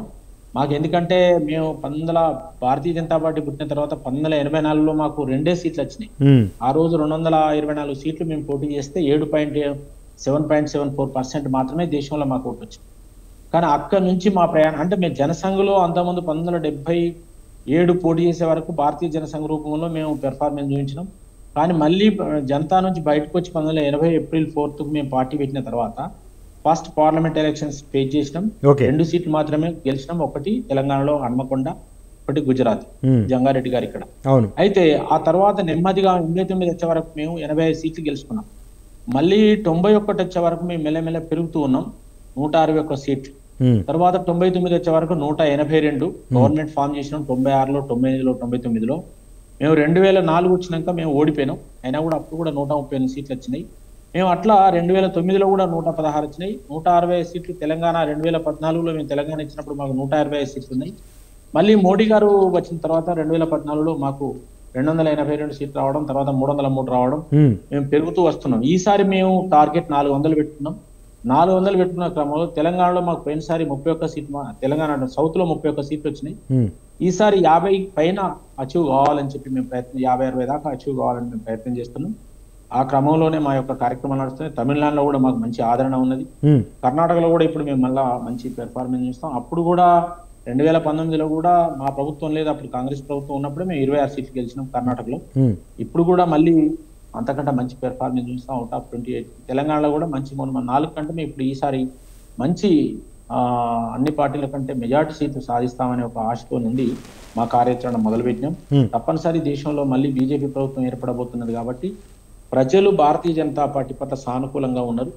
Speaker 5: మాకు ఎందుకంటే మేము భారతీయ జనతా పార్టీ పుట్టిన తర్వాత 1984లో మాకు 2 సీట్లు వచ్చినాయి. ఆ రోజు 224 సీట్లు మేము పోటీ చేస్తే 7.74% మాత్రమే దేశంలో మాకు ఓటు వచ్చింది. కానీ అక్కడి నుంచి మా ప్రయాణం అంటే మేము జనసంఘలో అంతకుముందు 1977 పోటీ చేసే వరకు భారతీయ జనసంఘ రూపంలో మేము పెర్ఫార్మెన్స్ చూపించినాం. కానీ మళ్ళీ జనతా నుంచి బయటకు వచ్చి 1980 ఏప్రిల్ 4th మేము పార్టీ పెట్టిన తర్వాత ఫస్ట్ పార్లమెంట్ ఎలక్షన్స్ ఫేస్ చేసినాం. 2 సీట్లు మాత్రమే గెలిచినాం. ఒకటి తెలంగాణలో హన్మకొండ, ఒకటి గుజరాత్ జంగారెడ్డి గారు ఇక్కడ. అయితే ఆ తర్వాత నెమ్మదిగా 89 వచ్చే వరకు మేము 85 సీట్లు గెలుచుకున్నాం. మళ్ళీ 91 వచ్చే వరకు మేము మెల్లమెల్ల పెరుగుతూ ఉన్నాం, 161 సీట్లు. తర్వాత 99 వచ్చే వరకు 182 గవర్నమెంట్ ఫామ్ చేసినాం. 96లో, 99లో, 99లో మేము 2004 వచ్చినాక మేము ఓడిపోయినాం. అయినా కూడా అప్పుడు కూడా 138 సీట్లు వచ్చినాయి. మేము అట్లా 2009లో కూడా 116 వచ్చినాయి. 160 సీట్లు తెలంగాణ 2014లో మేము తెలంగాణ ఇచ్చినప్పుడు మాకు 125 సీట్లు ఉన్నాయి. మళ్ళీ మోడీ గారు వచ్చిన తర్వాత 2014లో మాకు 282 సీట్లు రావడం, తర్వాత 303 రావడం, మేము పెరుగుతూ వస్తున్నాం. ఈసారి మేము టార్గెట్ 400 పెట్టుకున్నాం. 400 పెట్టుకున్న క్రమంలో తెలంగాణలో మాకు పోయినసారి 31 సీట్లు, తెలంగాణ సౌత్ లో 31 సీట్లు వచ్చినాయి. ఈసారి 50 పైన అచీవ్ కావాలని చెప్పి మేము 50-60 దాకా అచీవ్ కావాలని మేము ప్రయత్నం చేస్తున్నాం. ఆ క్రమంలోనే మా యొక్క కార్యక్రమాలు నడుస్తున్నాయి. తమిళనాడులో కూడా మాకు మంచి ఆదరణ ఉన్నది. కర్ణాటకలో కూడా ఇప్పుడు మేము మళ్ళా మంచి పెర్ఫార్మెన్స్ చేస్తాం. అప్పుడు కూడా 2019లో కూడా మా ప్రభుత్వం లేదు, అప్పుడు కాంగ్రెస్ ప్రభుత్వం ఉన్నప్పుడే మేము 26 సీట్లు గెలిచినాం కర్ణాటకలో. ఇప్పుడు కూడా మళ్ళీ అంతకంటే మంచి పెర్ఫార్మెన్స్ చూస్తాం. అవుట్ ఆఫ్ 28 తెలంగాణలో కూడా మంచి 4 కంటే మేము ఇప్పుడు ఈసారి మంచి అన్ని పార్టీల కంటే మెజార్టీ సీట్లు సాధిస్తామనే ఒక ఆశతో నుండి మా కార్యాచరణ మొదలుపెట్టినాం. తప్పనిసరి దేశంలో మళ్ళీ బీజేపీ ప్రభుత్వం ఏర్పడబోతున్నది కాబట్టి ప్రజలు భారతీయ జనతా పార్టీ పట్ల సానుకూలంగా ఉన్నారు.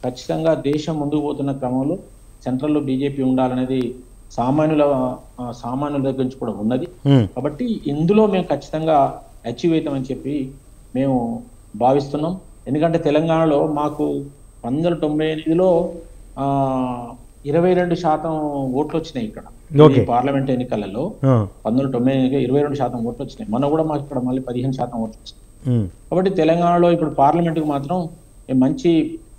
Speaker 5: ఖచ్చితంగా దేశం ముందుకు పోతున్న క్రమంలో సెంట్రల్లో బీజేపీ ఉండాలనేది సామాన్యుల దగ్గర నుంచి కూడా ఉన్నది. కాబట్టి ఇందులో మేము ఖచ్చితంంగా అచీవ్ అవుతామని చెప్పి మేము భావిస్తున్నాం. ఎందుకంటే తెలంగాణలో మాకు 1998లో 22% ఓట్లు వచ్చినాయి. ఇక్కడ పార్లమెంట్ ఎన్నికలలో 1998 22% ఓట్లు వచ్చినాయి. మొన్న కూడా మాకు ఇక్కడ మళ్ళీ 15% ఓట్లు వచ్చినాయి. కాబట్టి తెలంగాణలో ఇప్పుడు పార్లమెంట్ కు మాత్రం మంచి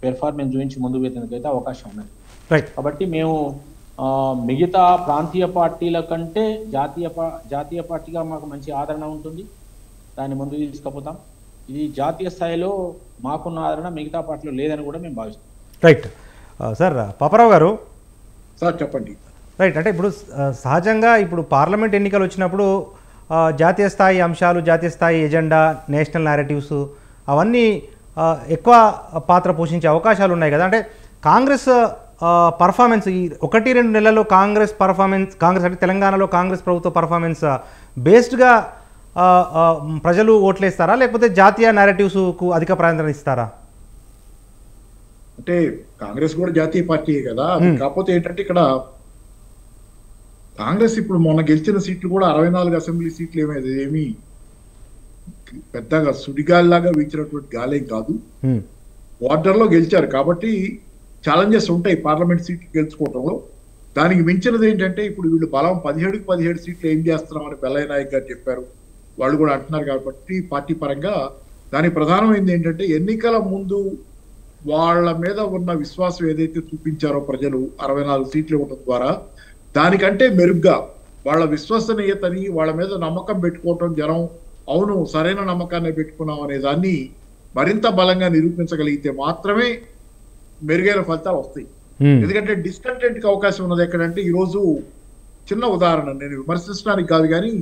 Speaker 5: పెర్ఫార్మెన్స్ చూపించి ముందుకు వెళ్తేందుకైతే అవకాశం ఉన్నది. కాబట్టి మేము మిగతా ప్రాంతీయ పార్టీల కంటే జాతీయ పార్టీగా మాకు మంచి ఆదరణ ఉంటుంది, దాన్ని ముందుకు తీసుకుపోతాం. ఇది జాతీయ స్థాయిలో మాకున్న ఆదరణ మిగతా పార్టీలో లేదని కూడా మేము భావిస్తాం.
Speaker 1: Right sir. పాపారావు గారు
Speaker 2: సార్ చెప్పండి.
Speaker 1: రైట్, అంటే ఇప్పుడు సహజంగా ఇప్పుడు పార్లమెంట్ ఎన్నికలు వచ్చినప్పుడు జాతీయ స్థాయి అంశాలు, జాతీయ స్థాయి ఎజెండా, నేషనల్ నేరేటివ్స్ అవన్నీ ఎక్కువ పాత్ర పోషించే అవకాశాలు ఉన్నాయి కదా. అంటే కాంగ్రెస్ పర్ఫార్మెన్స్ ఈ 1-2 నెలల్లో కాంగ్రెస్ అంటే తెలంగాణలో కాంగ్రెస్ ప్రభుత్వ పర్ఫార్మెన్స్ బేస్డ్గా ప్రజలు ఓట్లేస్తారా, లేకపోతే జాతీయ నేరేటివ్స్కు అధిక ప్రాధాన్యత ఇస్తారా?
Speaker 2: అంటే కాంగ్రెస్ కూడా జాతీయ పార్టీయే కదా. కాకపోతే ఏంటంటే ఇక్కడ కాంగ్రెస్ ఇప్పుడు మొన్న గెలిచిన సీట్లు కూడా 64 అసెంబ్లీ సీట్లు ఏమీ పెద్దగా సుడిగాలిలాగా వీచినటువంటి గాలేం కాదు. బార్డర్లో గెలిచారు కాబట్టి ఛాలెంజెస్ ఉంటాయి పార్లమెంట్ సీట్లు గెలుచుకోవడంలో. దానికి మించినది ఏంటంటే ఇప్పుడు వీళ్ళు బలం 17కి 17 సీట్లు ఏం చేస్తున్నామని బెల్లయ్య నాయక్ గారు చెప్పారు, వాళ్ళు కూడా అంటున్నారు. కాబట్టి పార్టీ పరంగా దాని ప్రధానమైంది ఏంటంటే ఎన్నికల ముందు వాళ్ళ మీద ఉన్న విశ్వాసం ఏదైతే చూపించారో ప్రజలు 64 సీట్లు ఇవ్వడం ద్వారా, దానికంటే మెరుగ్గా వాళ్ళ విశ్వసనీయతని, వాళ్ళ మీద నమ్మకం పెట్టుకోవటం, జనం అవును సరైన నమ్మకాన్ని పెట్టుకున్నాం అనే దాన్ని మరింత బలంగా నిరూపించగలిగితే మాత్రమే మెరుగైన ఫలితాలు వస్తాయి. ఎందుకంటే డిస్కంటెంట్ కి అవకాశం ఉన్నది ఎక్కడంటే, ఈరోజు చిన్న ఉదాహరణ, నేను విమర్శించడానికి కాదు కానీ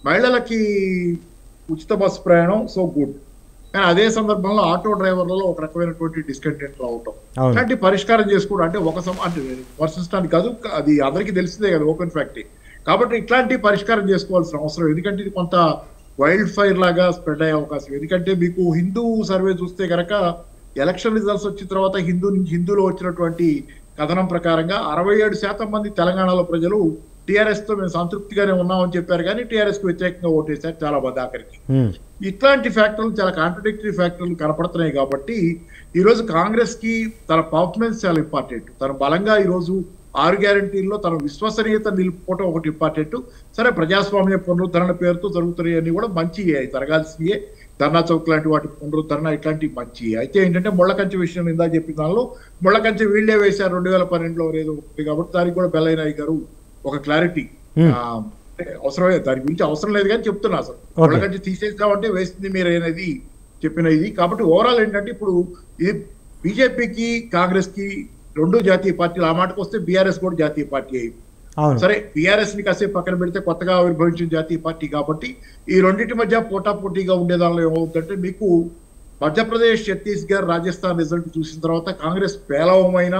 Speaker 2: మహిళలకి ఉచిత బస్సు ప్రయాణం సో గుడ్, కానీ అదే సందర్భంలో ఆటో డ్రైవర్లలో ఒక రకమైనటువంటి డిస్కంటెంట్ రావటం, అలాంటి పరిష్కారం చేసుకోవడం అంటే అంటే విమర్శించడానికి కాదు, అది అందరికీ తెలిసిందే కదా, ఓపెన్ ఫ్యాక్టరీ. కాబట్టి ఇట్లాంటి పరిష్కారం చేసుకోవాల్సిన అవసరం, ఎందుకంటే ఇది కొంత వైల్డ్ ఫైర్ లాగా స్ప్రెడ్ అయ్యే అవకాశం. ఎందుకంటే మీకు హిందూ సర్వే చూస్తే కనుక ఎలక్షన్ రిజల్ట్స్ వచ్చిన తర్వాత హిందూలో వచ్చినటువంటి కథనం ప్రకారంగా 67% మంది తెలంగాణలో ప్రజలు టీఆర్ఎస్ తో మేము సంతృప్తిగానే ఉన్నామని చెప్పారు, కానీ టీఆర్ఎస్ కు వ్యతిరేకంగా ఓటేశారు చాలా మంది ఆఖరికి. ఇట్లాంటి ఫ్యాక్టర్లు, చాలా కాంట్రడిక్టరీ ఫ్యాక్టర్లు కనపడుతున్నాయి. కాబట్టి ఈ రోజు కాంగ్రెస్ కి తన పర్ఫార్మెన్స్ చాలా ఇంపార్టెంట్. తన బలంగా ఈ రోజు 6 గ్యారంటీల్లో తన విశ్వసనీయత నిలుపుకోవటం ఒకటి ఇంపార్టెంట్. సరే, ప్రజాస్వామ్య పునరుద్ధరణ పేరుతో జరుగుతున్నాయి అన్ని కూడా మంచి జరగాల్సియే, ధర్నా చౌక్ లాంటి వాటి పునరుద్ధరణ ఇట్లాంటివి మంచి. అయితే ఏంటంటే ముళ్ళకంచె విషయం ఇందా చెప్పిన దానిలో ముళ్ళకంచె వీళ్లే వేశారు 2012లో ఏదో ఒకటి, కాబట్టి దానికి కూడా బెల్లయ్య నాయక్ గారు ఒక క్లారిటీ అవసరమే, దాని గురించి అవసరం లేదు కానీ చెప్తున్నా, అసలు ముళ్ళకంచె తీసేస్తామంటే వేస్తుంది మీరు అనేది చెప్పిన ఇది. కాబట్టి ఓవరాల్ ఏంటంటే ఇప్పుడు ఇది బీజేపీకి కాంగ్రెస్ కి 2 జాతీయ పార్టీలు, ఆ మాటకు వస్తే బీఆర్ఎస్ కూడా జాతీయ పార్టీ అయింది. సరే, బీఆర్ఎస్ ని కాసేపు పక్కన పెడితే కొత్తగా ఆవిర్భవించిన జాతీయ పార్టీ కాబట్టి ఈ రెండింటి మధ్య పోటాపోటీగా ఉండేదానిలో ఏమవుతుందంటే, మీకు మధ్యప్రదేశ్, ఛత్తీస్గఢ్, రాజస్థాన్ రిజల్ట్ చూసిన తర్వాత కాంగ్రెస్ పేలవమైన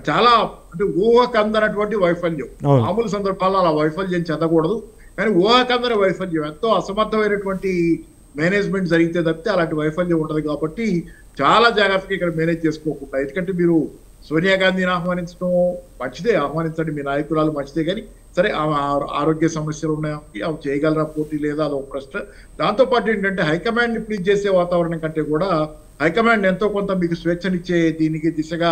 Speaker 2: చాలా అంటే ఊహకందనటువంటి వైఫల్యం, మామూలు సందర్భాల్లో అలా వైఫల్యం చెందకూడదు, కానీ ఊహకందన వైఫల్యం, ఎంతో అసమర్థమైనటువంటి మేనేజ్మెంట్ జరిగితే తప్పితే అలాంటి వైఫల్యం ఉండదు. కాబట్టి చాలా జాగ్రత్తగా ఇక్కడ మేనేజ్ చేసుకోకుండా, ఎందుకంటే మీరు సోనియా గాంధీని ఆహ్వానించడం మంచిదే, ఆహ్వానించండి, మీ నాయకురాలు మంచిదే, కానీ సరే ఆమె ఆరోగ్య సమస్యలు ఉన్నాయి, ఆమె చేయగలరా పోటీ లేదా అది ఒక ప్రశ్న. దాంతోపాటు ఏంటంటే హైకమాండ్ని ప్లీజ్ చేసే వాతావరణం కంటే కూడా హైకమాండ్ ఎంతో కొంత మీకు స్వేచ్ఛనిచ్చే దీనికి దిశగా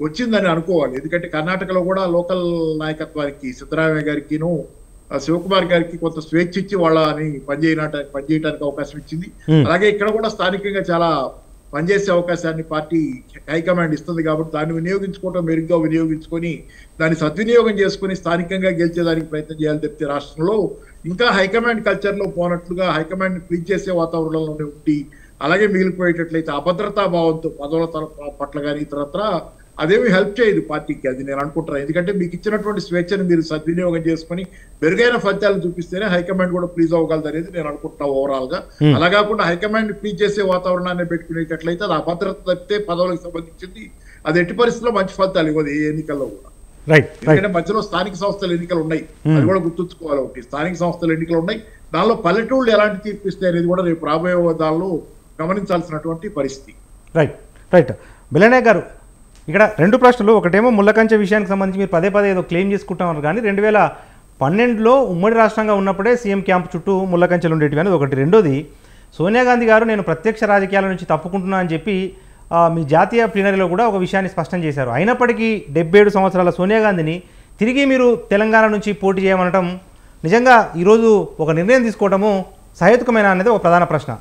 Speaker 2: వచ్చిందని అనుకోవాలి. ఎందుకంటే కర్ణాటకలో కూడా లోకల్ నాయకత్వానికి సిద్ధరామయ్య గారికిను శివకుమార్ గారికి కొంత స్వేచ్ఛ ఇచ్చి వాళ్ళని పనిచేయడానికి అవకాశం ఇచ్చింది. అలాగే ఇక్కడ కూడా స్థానికంగా చాలా పనిచేసే అవకాశాన్ని పార్టీ హైకమాండ్ ఇస్తుంది. కాబట్టి దాన్ని వినియోగించుకోవడం మెరుగ్గా వినియోగించుకొని దాన్ని సద్వినియోగం చేసుకుని స్థానికంగా గెలిచేదానికి ప్రయత్నం చేయాలి తప్పితే రాష్ట్రంలో ఇంకా హైకమాండ్ కల్చర్లో పోనట్లుగా హైకమాండ్ ప్లీజ్ చేసే వాతావరణంలోనే ఉండి అలాగే మిగిలిపోయేటట్లయితే అభద్రతా భావంతో పదవుల పట్ల కానీ ఇతరత్ర అదేమి హెల్ప్ చేయదు పార్టీకి, అది నేను అనుకుంటున్నాను. ఎందుకంటే మీకు ఇచ్చినటువంటి స్వేచ్ఛను మీరు సద్వినియోగం చేసుకుని మెరుగైన ఫలితాలను చూపిస్తేనే హైకమాండ్ కూడా ప్లీజ్ అవ్వగలదు అనేది నేను అనుకుంటున్నా ఓవరాల్ గా. అలా కాకుండా హైకమాండ్ ప్లీజ్ చేసే వాతావరణాన్ని పెట్టుకునేటట్లయితే అది అభద్రత తప్పితే పదవులకు సంబంధించింది అది ఎట్టి పరిస్థితుల్లో మంచి ఫలితాలు ఇవ్వదు ఏ ఎన్నికల్లో కూడా. ఎందుకంటే మధ్యలో స్థానిక సంస్థల ఎన్నికలు ఉన్నాయి, అది కూడా గుర్తుంచుకోవాలి. ఒకటి స్థానిక సంస్థల ఎన్నికలు ఉన్నాయి, దానిలో పల్లెటూళ్ళు ఎలాంటి తీర్పిస్తాయి అనేది కూడా రేపు రాబోయే దానిలో గమనించాల్సినటువంటి పరిస్థితి.
Speaker 1: రైట్ బిలనే గారు, ఇక్కడ రెండు ప్రశ్నలు. ఒకటేమో ముళ్ళకంచె విషయానికి సంబంధించి మీరు పదే ఏదో క్లెయిమ్ చేసుకుంటున్నారు, కానీ 2012లో ఉమ్మడి రాష్ట్రంగా ఉన్నప్పుడే సీఎం క్యాంప్ చుట్టూ ముళ్ళకంచెలు ఉండేటివి అనేది ఒకటి. రెండోది, సోనియా గాంధీ గారు నేను ప్రత్యక్ష రాజకీయాల నుంచి తప్పుకుంటున్నా అని చెప్పి మీ జాతీయ ప్లీనరీలో కూడా ఒక విషయాన్ని స్పష్టం చేశారు. అయినప్పటికీ 77 సంవత్సరాల సోనియా గాంధీని తిరిగి మీరు తెలంగాణ నుంచి పోటీ చేయమనటం నిజంగా ఈరోజు ఒక నిర్ణయం తీసుకోవడము సహేతుకమైన అనేది ఒక ప్రధాన ప్రశ్న.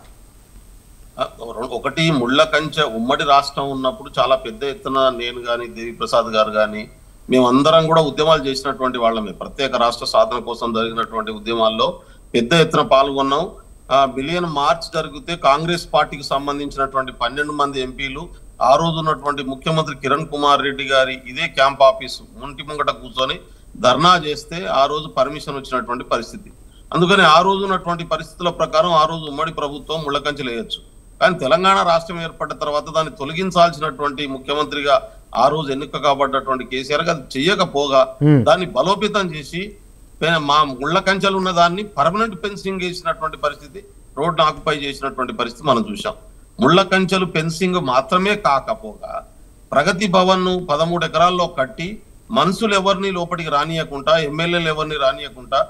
Speaker 3: ఒకటి, ముళ్ళకంచె ఉమ్మడి రాష్ట్రం ఉన్నప్పుడు చాలా పెద్ద ఎత్తున నేను కానీ దేవిప్రసాద్ గారు కానీ మేమందరం కూడా ఉద్యమాలు చేసినటువంటి వాళ్ళమే. ప్రత్యేక రాష్ట్ర సాధన కోసం జరిగినటువంటి ఉద్యమాల్లో పెద్ద ఎత్తున పాల్గొన్నాం. మిలియన్ మార్చ్ జరిగితే కాంగ్రెస్ పార్టీకి సంబంధించినటువంటి 12 మంది ఎంపీలు ఆ రోజు ఉన్నటువంటి ముఖ్యమంత్రి కిరణ్ కుమార్ రెడ్డి గారి ఇదే క్యాంప్ ఆఫీసు ముంటి ముంగట కూర్చొని ధర్నా చేస్తే ఆ రోజు పర్మిషన్ వచ్చినటువంటి పరిస్థితి. అందుకని ఆ రోజు ఉన్నటువంటి పరిస్థితుల ప్రకారం ఆ రోజు ఉమ్మడి ప్రభుత్వం ముళ్ళకంచెలు వేయొచ్చు. కానీ తెలంగాణ రాష్ట్రం ఏర్పడిన తర్వాత దాన్ని తొలగించాల్సినటువంటి ముఖ్యమంత్రిగా ఆ రోజు ఎన్నిక కాబడ్డటువంటి కేసీఆర్ అది చెయ్యకపోగా దాన్ని బలోపేతం చేసి మా ముళ్ళకంచెలు ఉన్న దాన్ని పర్మనెంట్ ఫెన్సింగ్ చేసినటువంటి పరిస్థితి, రోడ్డు ఆక్యుపై చేసినటువంటి పరిస్థితి మనం చూసాం. ముళ్ళకంచెలు ఫెన్సింగ్ మాత్రమే కాకపోగా ప్రగతి భవన్ ను 13 ఎకరాల్లో కట్టి మనుషులు ఎవరిని లోపలికి రానియకుండా, ఎమ్మెల్యేలు ఎవరిని రానియకుండా,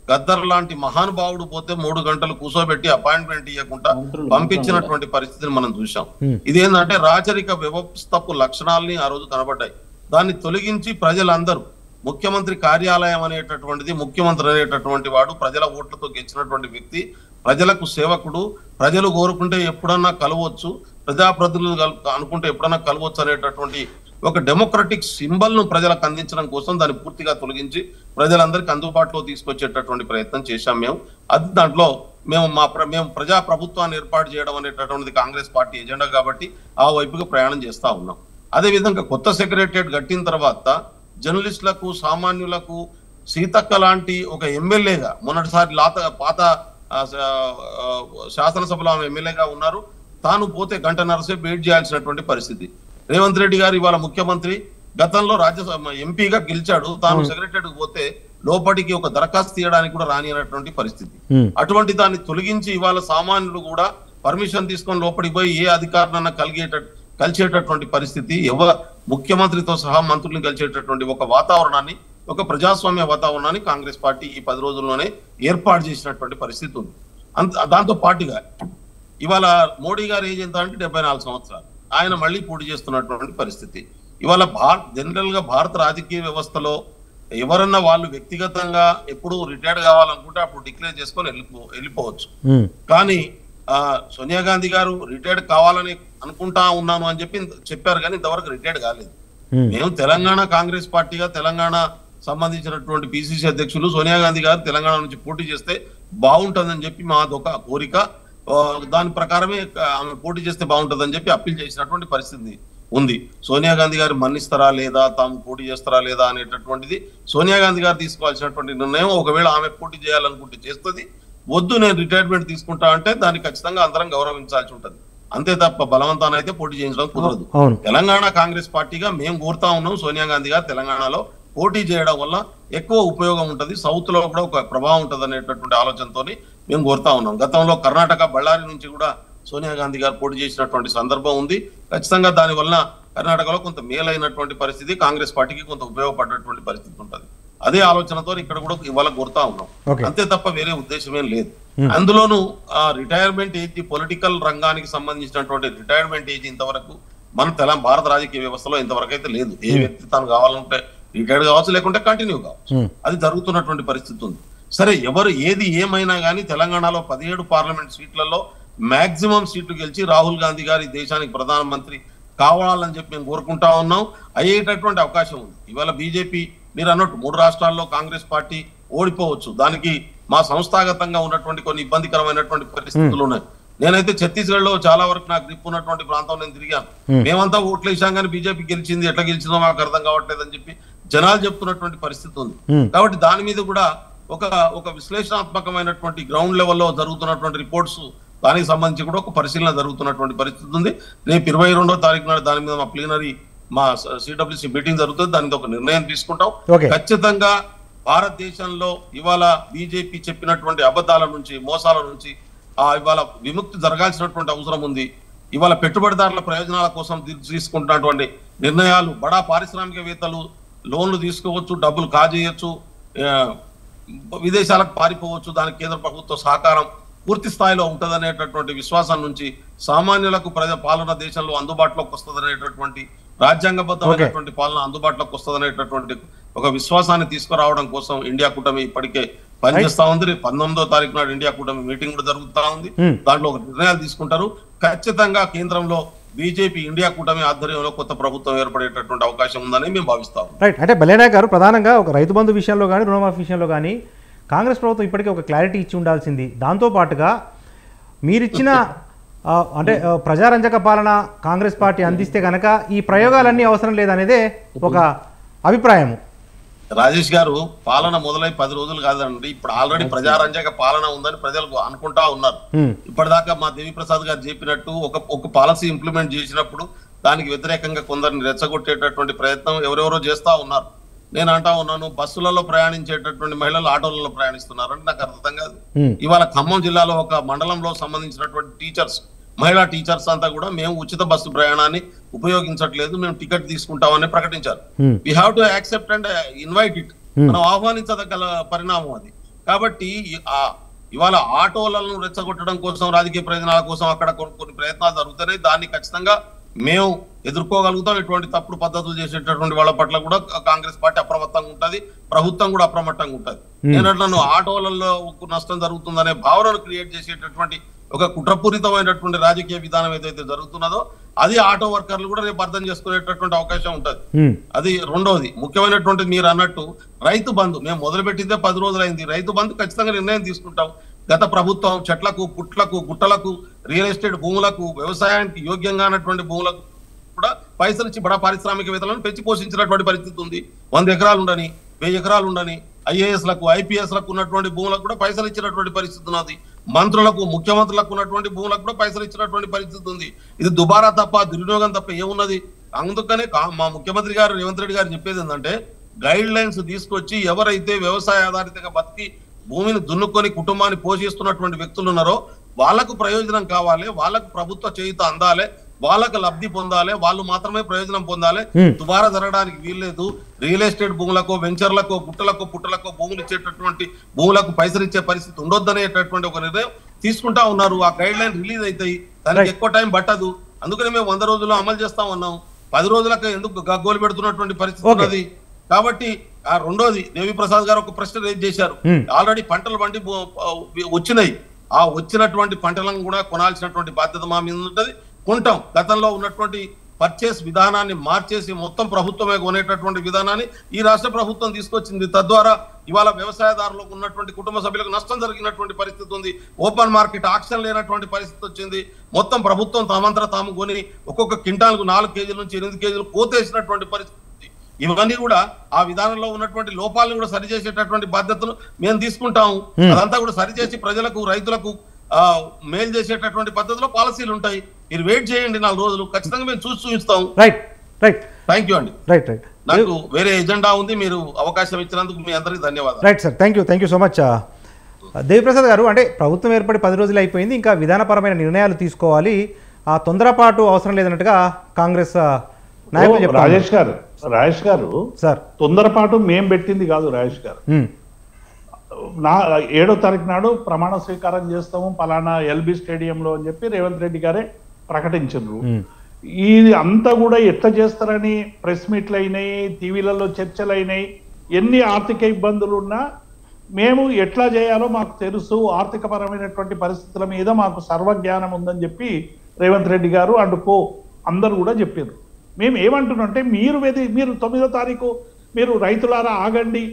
Speaker 3: గద్దర్ లాంటి మహానుభావుడు పోతే 3 గంటలు కూర్చోబెట్టి అపాయింట్మెంట్ ఇవ్వకుండా పంపించినటువంటి పరిస్థితిని మనం చూసాం. ఇదేంటంటే రాచరిక వ్యవస్థపు లక్షణాలని ఆ రోజు కనబడ్డాయి. దాన్ని తొలగించి ప్రజలందరూ ముఖ్యమంత్రి కార్యాలయం అనేటటువంటిది, ముఖ్యమంత్రి అనేటటువంటి వాడు ప్రజల ఓట్లతో గెలిచినటువంటి వ్యక్తి, ప్రజలకు సేవకుడు, ప్రజలు కోరుకుంటే ఎప్పుడన్నా కలవచ్చు, ప్రజాప్రతినిధులు అనుకుంటే ఎప్పుడన్నా కలవచ్చు అనేటటువంటి ఒక డెమోక్రటిక్ సింబల్ ను ప్రజలకు అందించడం కోసం దాన్ని పూర్తిగా తొలగించి ప్రజలందరికీ అందుబాటులో తీసుకొచ్చేటటువంటి ప్రయత్నం చేశాం మేము. అది దాంట్లో మేము ప్రజా ప్రభుత్వాన్ని ఏర్పాటు చేయడం అనేటటువంటిది కాంగ్రెస్ పార్టీ ఎజెండా కాబట్టి ఆ వైపుగా ప్రయాణం చేస్తా ఉన్నాం. అదేవిధంగా కొత్త సెక్రటరియట్ కట్టిన తర్వాత జర్నలిస్టులకు, సామాన్యులకు సీతక్క లాంటి ఒక ఎమ్మెల్యేగా మొన్నటిసారి పాత శాసనసభలో ఎమ్మెల్యేగా ఉన్నారు. తాను పోతే గంటన్నర సేపు వెయిట్ చేయాల్సినటువంటి పరిస్థితి. రేవంత్ రెడ్డి గారు ఇవాళ ముఖ్యమంత్రి, గతంలో రాజ్యసభ ఎంపీగా గెలిచాడు, తాను సెక్రటరీకి పోతే లోపలికి ఒక దరఖాస్తు తీయడానికి కూడా రానినటువంటి పరిస్థితి. అటువంటి దాన్ని తొలగించి ఇవాళ సామాన్యులు కూడా పర్మిషన్ తీసుకొని లోపలికి పోయి ఏ అధికారులన్నా కలిసేటటువంటి పరిస్థితి, ముఖ్యమంత్రితో సహా మంత్రులను కలిసేటటువంటి ఒక వాతావరణాన్ని, ఒక ప్రజాస్వామ్య వాతావరణాన్ని కాంగ్రెస్ పార్టీ ఈ 10 రోజుల్లోనే ఏర్పాటు చేసినటువంటి పరిస్థితి ఉంది. దాంతో పాటుగా ఇవాళ మోడీ గారు ఏజ్ ఎంత అంటే 74 సంవత్సరాలు, ఆయన మళ్ళీ పోటీ చేస్తున్నటువంటి పరిస్థితి. ఇవాళ జనరల్ గా భారత రాజకీయ వ్యవస్థలో ఎవరన్నా వాళ్ళు వ్యక్తిగతంగా ఎప్పుడు రిటైర్డ్ కావాలనుకుంటే అప్పుడు డిక్లేర్ చేసుకొని వెళ్ళిపోవచ్చు. కానీ సోనియా గాంధీ గారు రిటైర్డ్ కావాలని అనుకుంటా ఉన్నాను అని చెప్పారు, కానీ ఇంతవరకు రిటైర్డ్ కాలేదు. మేము తెలంగాణ కాంగ్రెస్ పార్టీగా తెలంగాణ సంబంధించినటువంటి పిసిసి అధ్యక్షులు సోనియా గాంధీ గారు తెలంగాణ నుంచి పోటీ చేస్తే బాగుంటుందని చెప్పి మాదొక కోరిక. దాని ప్రకారమే ఆమె పోటీ చేస్తే బాగుంటుందని చెప్పి అప్పీల్ చేసినటువంటి పరిస్థితి ఉంది. సోనియా గాంధీ గారు మన్నిస్తారా లేదా, తాము పోటీ చేస్తారా లేదా అనేటటువంటిది సోనియా గాంధీ గారు తీసుకోవాల్సినటువంటి నిర్ణయం. ఒకవేళ ఆమె పోటీ చేయాలనుకుంటే చేస్తుంది, వద్దు నేను రిటైర్మెంట్ తీసుకుంటా అంటే దాన్ని ఖచ్చితంగా అందరం గౌరవించాల్సి ఉంటుంది. అంతే తప్ప బలవంతాన్ని అయితే పోటీ చేయించడం కుదరదు. తెలంగాణ కాంగ్రెస్ పార్టీగా మేము కోరుతా ఉన్నాం, సోనియా గాంధీ గారు తెలంగాణలో పోటీ చేయడం వల్ల ఎక్కువ ఉపయోగం ఉంటుంది, సౌత్ లో కూడా ఒక ప్రభావం ఉంటుంది అనేటటువంటి ఆలోచనతో మేము కోరుతా ఉన్నాం. గతంలో కర్ణాటక బళ్ళారి నుంచి కూడా సోనియా గాంధీ గారు పోటీ చేసినటువంటి సందర్భం ఉంది. ఖచ్చితంగా దాని వలన కర్ణాటకలో కొంత మేలైనటువంటి పరిస్థితి, కాంగ్రెస్ పార్టీకి కొంత ఉపయోగపడేటువంటి పరిస్థితి ఉంటుంది. అదే ఆలోచనతో ఇక్కడ కూడా ఇవాళ కోరుతా ఉన్నాం, అంతే తప్ప వేరే ఉద్దేశమేం లేదు. అందులోనూ రిటైర్మెంట్ ఏజ్, పొలిటికల్ రంగానికి సంబంధించినటువంటి రిటైర్మెంట్ ఏజ్ ఇంతవరకు మన భారత రాజకీయ వ్యవస్థలో ఇంతవరకు అయితే లేదు. ఏ వ్యక్తి తాను కావాలంటే రిటైర్డ్ కావచ్చు, లేకుంటే కంటిన్యూ కావచ్చు. అది జరుగుతున్నటువంటి పరిస్థితి ఉంది. సరే, ఎవరు ఏది ఏమైనా కానీ తెలంగాణలో 17 పార్లమెంట్ సీట్లలో మాక్సిమం సీట్లు గెలిచి రాహుల్ గాంధీ గారి దేశానికి ప్రధానమంత్రి కావాలని చెప్పి మేము కోరుకుంటా ఉన్నాం. అయ్యేటటువంటి అవకాశం ఉంది. ఇవాళ బీజేపీ మీరు అన్నట్టు 3 రాష్ట్రాల్లో కాంగ్రెస్ పార్టీ ఓడిపోవచ్చు. దానికి మా సంస్థాగతంగా ఉన్నటువంటి కొన్ని ఇబ్బందికరమైనటువంటి పరిస్థితులు ఉన్నాయి. నేనైతే ఛత్తీస్గఢ్ లో చాలా వరకు నాకు గ్రిప్ ఉన్నటువంటి ప్రాంతం నేను తిరిగాను. మేమంతా ఓట్లు వేసాం కానీ బీజేపీ గెలిచింది, ఎట్లా గెలిచిందో మాకు అర్థం కావట్లేదు అని చెప్పి జనాలు చెప్తున్నటువంటి పరిస్థితి ఉంది. కాబట్టి దాని మీద కూడా ఒక విశ్లేషణాత్మకమైనటువంటి గ్రౌండ్ లెవెల్లో జరుగుతున్నటువంటి రిపోర్ట్స్, దానికి సంబంధించి కూడా ఒక పరిశీలన జరుగుతున్నటువంటి పరిస్థితి ఉంది. రేపు 22వ తారీఖు నాడు దాని మీద మా ప్లీనరీ, మా సిడబ్ల్యూసీ మీటింగ్ జరుగుతుంది. దాని మీద ఒక నిర్ణయం తీసుకుంటాం. ఖచ్చితంగా భారతదేశంలో ఇవాళ బీజేపీ చెప్పినటువంటి అబద్ధాల నుంచి, మోసాల నుంచి ఇవాళ విముక్తి జరగాల్సినటువంటి అవసరం ఉంది. ఇవాళ పెట్టుబడిదారుల ప్రయోజనాల కోసం తీసుకుంటున్నటువంటి నిర్ణయాలు, బడా పారిశ్రామికవేత్తలు లోన్లు తీసుకోవచ్చు, డబ్బులు కాజేయచ్చు, విదేశాలకు పారిపోవచ్చు. దానికి కేంద్ర ప్రభుత్వ సహకారం పూర్తి స్థాయిలో ఉంటుందనేటటువంటి విశ్వాసం నుంచి సామాన్యులకు పాలన దేశంలో అందుబాటులోకి వస్తుందనేటటువంటి, రాజ్యాంగబద్ధమైనటువంటి పాలన అందుబాటులోకి వస్తుందనేటటువంటి ఒక విశ్వాసాన్ని తీసుకురావడం కోసం ఇండియా కూటమి ఇప్పటికే పనిచేస్తా ఉంది. 19వ తారీఖు నాడు ఇండియా కూటమి మీటింగ్ కూడా జరుగుతా ఉంది. దాంట్లో ఒక నిర్ణయాలు తీసుకుంటారు. ఖచ్చితంగా కేంద్రంలో బీజేపీ ఇండియా కూటమి ఆధ్వర్యంలో కొత్త ప్రభుత్వం ఏర్పడేటటువంటి అవకాశం ఉందని మేము భావిస్తాం.
Speaker 1: రైట్. అంటే బలేనాయక్ గారు, ప్రధానంగా ఒక రైతు బంధు విషయంలో కానీ, రుణమాఫీ విషయంలో కానీ కాంగ్రెస్ ప్రభుత్వం ఇప్పటికే ఒక క్లారిటీ ఇచ్చి ఉండాల్సింది. దాంతోపాటుగా మీరిచ్చిన అంటే ప్రజారంజక పాలన కాంగ్రెస్ పార్టీ అందిస్తే కనుక ఈ ప్రయోగాలన్నీ అవసరం లేదనేదే ఒక అభిప్రాయము.
Speaker 3: రాజేష్ గారు, పాలన మొదలై 10 రోజులు కాదండి, ఇప్పుడు ఆల్రెడీ ప్రజారంజక పాలన ఉందని ప్రజలు అనుకుంటా ఉన్నారు. ఇప్పటిదాకా మా దేవిప్రసాద్ గారు చెప్పినట్టు ఒక పాలసీ ఇంప్లిమెంట్ చేసినప్పుడు దానికి వ్యతిరేకంగా కొందరిని రెచ్చగొట్టేటటువంటి ప్రయత్నం ఎవరెవరో చేస్తా ఉన్నారు. నేను అంటా ఉన్నాను, బస్సులలో ప్రయాణించేటటువంటి మహిళలు ఆటోలలో ప్రయాణిస్తున్నారంటే నాకు అర్థం కాదు. ఇవాళ ఖమ్మం జిల్లాలో ఒక మండలంలో సంబంధించినటువంటి టీచర్స్, మహిళా టీచర్స్ అంతా కూడా మేము ఉచిత బస్సు ప్రయాణాన్ని ఉపయోగించట్లేదు, మేము టికెట్ తీసుకుంటామని ప్రకటించారు. We have to accept and invite it. మనం ఆహ్వానించదగల పరిణామం అది. కాబట్టి ఇవాళ ఆటోలను రెచ్చగొట్టడం కోసం, రాజకీయ ప్రయోజనాల కోసం అక్కడ కొన్ని ప్రయత్నాలు జరుగుతున్నాయి. దాన్ని ఖచ్చితంగా మేము ఎదుర్కోగలుగుతాం. ఇటువంటి తప్పుడు పద్ధతులు చేసేటటువంటి వాళ్ళ పట్ల కూడా కాంగ్రెస్ పార్టీ అప్రమత్తంగా ఉంటుంది, ప్రభుత్వం కూడా అప్రమత్తంగా ఉంటుంది. నేను ఆటోలలో నష్టం జరుగుతుందనే భావనను క్రియేట్ చేసేటటువంటి ఒక కుట్రపూరితమైనటువంటి రాజకీయ విధానం ఏదైతే జరుగుతున్నదో అది ఆటో వర్కర్లు కూడా రేపు అర్థం చేసుకునేటటువంటి అవకాశం ఉంటుంది. అది రెండోది ముఖ్యమైనటువంటి, మీరు అన్నట్టు రైతు బంధు మేము మొదలుపెట్టిందే 10 రోజులైంది. రైతు బంధు ఖచ్చితంగా నిర్ణయం తీసుకుంటాం. గత ప్రభుత్వం చెట్లకు, పుట్లకు, గుట్టలకు, రియల్ ఎస్టేట్ భూములకు, వ్యవసాయానికి యోగ్యంగా ఉన్నటువంటి భూములకు కూడా పైసలు ఇచ్చి బడా పారిశ్రామికవేత్తలను పెంచి పోషించినటువంటి పరిస్థితి ఉంది. 100 ఎకరాలు ఉండని, 1000 ఎకరాలు ఉండని, IAS లకు, IPS లకు ఉన్నటువంటి భూములకు కూడా పైసలు ఇచ్చినటువంటి పరిస్థితి ఉన్నది. మంత్రులకు, ముఖ్యమంత్రులకు ఉన్నటువంటి భూములకు కూడా పైసలు ఇచ్చినటువంటి పరిస్థితి ఉంది. ఇది దుబారా తప్ప, దుర్వినియోగం తప్ప ఏమున్నది? అందుకనే మా ముఖ్యమంత్రి గారు రేవంత్ రెడ్డి గారు చెప్పేది ఏంటంటే, గైడ్ లైన్స్ తీసుకొచ్చి ఎవరైతే వ్యవసాయ ఆధారితంగా బతికి భూమిని దున్నుకొని కుటుంబాన్ని పోషిస్తున్నటువంటి వ్యక్తులు ఉన్నారో వాళ్ళకు ప్రయోజనం కావాలి, వాళ్ళకు ప్రభుత్వ చేయూత అందాలి, వాళ్ళకు లబ్ధి పొందాలి, వాళ్ళు మాత్రమే ప్రయోజనం పొందాలి. దుబారా జరగడానికి వీల్లేదు. రియల్ ఎస్టేట్ భూములకు, వెంచర్లకు, గుట్టలకు, పుట్టలకు భూములు ఇచ్చేటటువంటి భూములకు పైసలు ఇచ్చే పరిస్థితి ఉండొద్దనేటటువంటి ఒక నిర్ణయం తీసుకుంటా ఉన్నారు. ఆ గైడ్ లైన్ రిలీజ్ అవుతాయి, దానికి ఎక్కువ టైం పట్టదు. అందుకని మేము 100 రోజుల్లో అమలు చేస్తా ఉన్నాం. 10 రోజులకు ఎందుకు గగ్గోలు పెడుతున్నటువంటి పరిస్థితి ఉన్నది. కాబట్టి రెండోది, దేవిప్రసాద్ గారు ఒక ప్రశ్న రేజ్ చేశారు. ఆల్రెడీ పంటలు పండి వచ్చినాయి. ఆ వచ్చినటువంటి పంటలను కూడా కొనాల్సినటువంటి బాధ్యత మా మీద ఉంటుంది. కొంటాం. గతంలో ఉన్నటువంటి పర్చేస్ విధానాన్ని మార్చేసి మొత్తం ప్రభుత్వమే కొనేటటువంటి విధానాన్ని ఈ రాష్ట్ర ప్రభుత్వం తీసుకొచ్చింది. తద్వారా ఇవాళ వ్యవసాయదారులకు ఉన్నటువంటి కుటుంబ సభ్యులకు నష్టం జరిగినటువంటి పరిస్థితి ఉంది. ఓపెన్ మార్కెట్ ఆక్షన్ లేనటువంటి పరిస్థితి వచ్చింది. మొత్తం ప్రభుత్వం తామంతర తాము కొని ఒక్కొక్క క్వింటాల్కు 4 కేజీల నుంచి 8 కేజీలు కోతేసినటువంటి పరిస్థితి. ఇవన్నీ కూడా ఆ విధానంలో ఉన్నటువంటి లోపాలను కూడా సరిచేసేటటువంటి బాధ్యతలు మేము తీసుకుంటాము. అదంతా కూడా సరిచేసి ప్రజలకు, రైతులకు మేలు చేసేటటువంటి పద్ధతిలో పాలసీలు ఉంటాయి. మీరు వెయిట్ చేయండి 4 రోజులు, ఖచ్చితంగా మేము చూపిస్తాం. థ్యాంక్ యూ అండి. నాకు వేరే ఎజెండా ఉంది. మీరు అవకాశం ఇచ్చినందుకు మీ అందరికీ ధన్యవాదాలు.
Speaker 1: Right sir, thank you so much. Devi Prasad గారు, అంటే ప్రభుత్వం ఏర్పడి 10 రోజులు అయిపోయింది, ఇంకా విధానపరమైన నిర్ణయాలు తీసుకోవాలి, ఆ తొందరపాటు అవసరం లేదన్నట్టుగా కాంగ్రెస్ నాయకులు చెప్తారు.
Speaker 4: రాజేష్ గారు
Speaker 1: సార్,
Speaker 4: తొందరపాటు మేం పెట్టింది కాదు రాజేష్ గారు. 7వ తారీఖు నాడు ప్రమాణ స్వీకారం చేస్తాము పలానా ఎల్బీ స్టేడియంలో అని చెప్పి రేవంత్ రెడ్డి గారే ప్రకటించారు. ఇది అంతా కూడా ఎట్లా చేస్తారని ప్రెస్ మీట్లు అయినాయి, టీవీలలో చర్చలు అయినాయి. ఎన్ని ఆర్థిక ఇబ్బందులు ఉన్నా మేము ఎట్లా చేయాలో మాకు తెలుసు, ఆర్థిక పరమైనటువంటి పరిస్థితుల మీద మాకు సర్వజ్ఞానం ఉందని చెప్పి రేవంత్ రెడ్డి గారు అండుకో అందరు కూడా చెప్పారు. మేము ఏమంటున్నామంటే మీరు 9వ తారీఖు మీరు రైతులారా ఆగండి,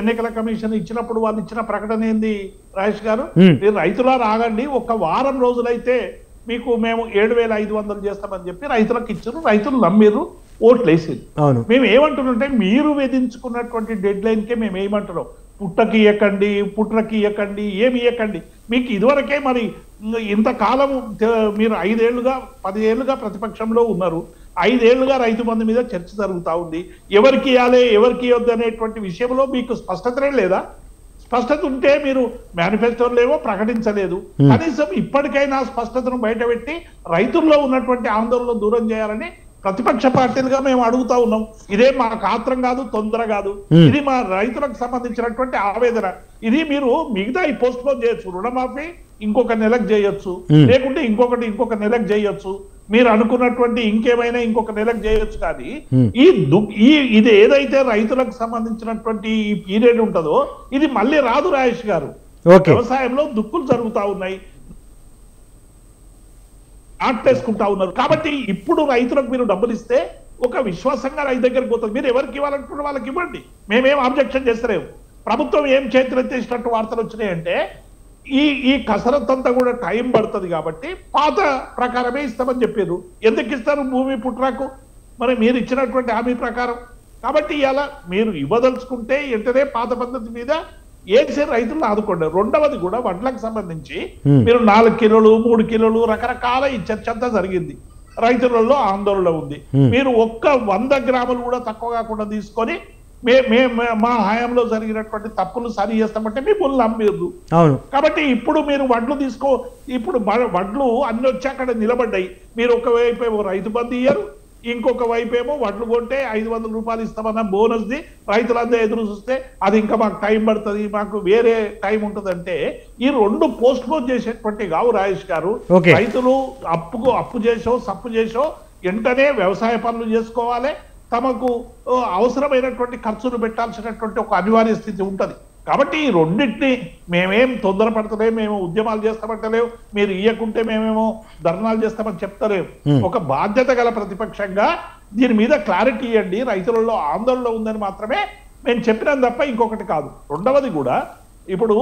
Speaker 4: ఎన్నికల కమిషన్ ఇచ్చినప్పుడు వాళ్ళు ఇచ్చిన ప్రకటన ఏంది రాజేష్ గారు, మీరు రైతులారా ఆగండి, ఒక వారం రోజులైతే మీకు మేము 7,500 చేస్తామని చెప్పి రైతులకు ఇచ్చారు. రైతులు నమ్మిరు, ఓట్లు వేసింది. మేము ఏమంటున్నాంటే మీరు విధించుకున్నటువంటి డెడ్ లైన్కే మేము ఏమంటున్నాం, పుట్టకి ఇవ్వకండి, పుట్రకి ఇవ్వకండి, ఏమి ఇవ్వకండి. మీకు ఇదివరకే మరి ఇంతకాలం మీరు 5 ఏళ్లుగా 10 ఏళ్లుగా ప్రతిపక్షంలో ఉన్నారు. 5 ఏళ్లుగా రైతు బంధు మీద చర్చ జరుగుతూ ఉంది. ఎవరికి ఇవ్వాలి ఎవరికి ఇవ్వద్దు అనేటువంటి విషయంలో మీకు స్పష్టతనే లేదా? స్పష్టత ఉంటే మీరు మేనిఫెస్టోలో ఏమో ప్రకటించలేదు. కనీసం ఇప్పటికైనా స్పష్టతను బయటపెట్టి రైతుల్లో ఉన్నటువంటి ఆందోళన దూరం చేయాలని ప్రతిపక్ష పార్టీలుగా మేము అడుగుతా ఉన్నాం. ఇదే మా ఆత్రం కాదు, తొందర కాదు, ఇది మా రైతులకు సంబంధించినటువంటి ఆవేదన. ఇది మీరు మిగతా ఈ పోస్ట్ పోన్ చేయొచ్చు, రుణమాఫీ ఇంకొక నెలకు చేయొచ్చు, లేకుంటే ఇంకొక నెలకు చేయొచ్చు, మీరు అనుకున్నటువంటి ఇంకేమైనా ఇంకొక నెలకు చేయొచ్చు. కానీ ఇది ఏదైతే రైతులకు సంబంధించినటువంటి ఈ పీరియడ్ ఉంటుందో ఇది మళ్ళీ రాదు రాజేష్ గారు. వ్యవసాయంలో దుక్కులు జరుగుతా ఉన్నాయి, ఆటేసుకుంటా ఉన్నారు. కాబట్టి ఇప్పుడు రైతులకు మీరు డబ్బులు ఇస్తే ఒక విశ్వాసంగా రైతు దగ్గరికి పోతుంది. మీరు ఎవరికి ఇవ్వాలనుకున్న వాళ్ళకి ఇవ్వండి, మేమేం ఆబ్జెక్షన్ చేస్తలేము. ప్రభుత్వం ఏం చేతులెత్తేసినట్టు వార్తలు వచ్చినాయంటే ఈ కసరత్తు అంతా కూడా టైం పడుతుంది కాబట్టి పాత ప్రకారమే ఇస్తామని చెప్పారు. ఎందుకు ఇస్తారు భూమి పుట్రాకు? మరి మీరు ఇచ్చినటువంటి హామీ ప్రకారం. కాబట్టి ఇలా మీరు ఇవ్వదలుచుకుంటే వెంటనే పాత పద్ధతి మీద ఏసీ రైతులను ఆదుకోండి. రెండవది కూడా వడ్లకు సంబంధించి మీరు 4 కిలోలు 3 కిలోలు రకరకాల ఈ చర్చ అంతా జరిగింది, రైతులలో ఆందోళన ఉంది. మీరు ఒక్క 100 గ్రాములు కూడా తక్కువ కాకుండా తీసుకొని మా హయాంలో జరిగినటువంటి తప్పులు సరి చేస్తామంటే మీ బుల్లు నమ్మిర్రు. కాబట్టి ఇప్పుడు మీరు ఇప్పుడు వడ్లు అన్ని వచ్చి అక్కడ నిలబడ్డాయి. మీరు ఒకవైపు ఏమో రైతు బంధు ఇయ్యరు, ఇంకొక వైపు ఏమో వడ్లు కొంటే 500 రూపాయలు ఇస్తామన్న బోనస్ ది రైతులందరూ ఎదురు చూస్తే అది ఇంకా మాకు టైం పడుతుంది, మాకు వేరే టైం ఉంటుందంటే ఈ 2 పోస్ట్ పోన్ చేసేటువంటి కావు రాజేష్ గారు. రైతులు అప్పు చేసో సప్పు చేసో వెంటనే వ్యవసాయ పనులు చేసుకోవాలి, తమకు అవసరమైనటువంటి ఖర్చులు పెట్టాల్సినటువంటి ఒక అనివార్య స్థితి ఉంటది. కాబట్టి ఈ రెండింటిని మేమేం తొందరపడతలేము, మేము ఉద్యమాలు చేస్తామంటలేవు, మీరు ఇయ్యకుంటే మేమేమో ధర్నాలు చేస్తామని చెప్తలేము. ఒక బాధ్యత గల ప్రతిపక్షంగా దీని మీద క్లారిటీ ఇవ్వండి, రైతులలో ఆందోళన ఉందని మాత్రమే మేము చెప్పినాం తప్ప ఇంకొకటి కాదు. రెండవది కూడా ఇప్పుడు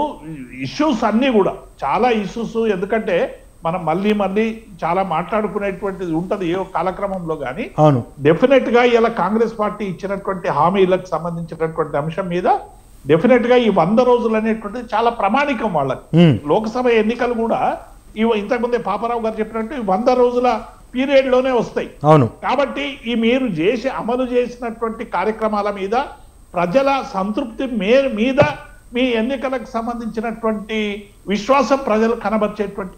Speaker 4: ఇష్యూస్ అన్నీ కూడా చాలా ఇష్యూస్, ఎందుకంటే మనం మళ్ళీ చాలా మాట్లాడుకునేటువంటిది ఉంటది ఏ కాలక్రమంలో. కానీ డెఫినెట్ గా ఇలా కాంగ్రెస్ పార్టీ ఇచ్చినటువంటి హామీలకు సంబంధించినటువంటి అంశం మీద డెఫినెట్ గా ఈ 100 రోజులు అనేటువంటిది చాలా ప్రామాణికం వాళ్ళకి. లోక్సభ ఎన్నికలు కూడా ఇంతకుముందే పాపారావు గారు చెప్పినట్టు 100 రోజుల పీరియడ్ లోనే వస్తాయి. కాబట్టి ఈ మీరు అమలు చేసినటువంటి కార్యక్రమాల మీద ప్రజల సంతృప్తి మీద మీ ఎన్నికలకు సంబంధించినటువంటి విశ్వాసం ప్రజలు కనబర్చేటువంటి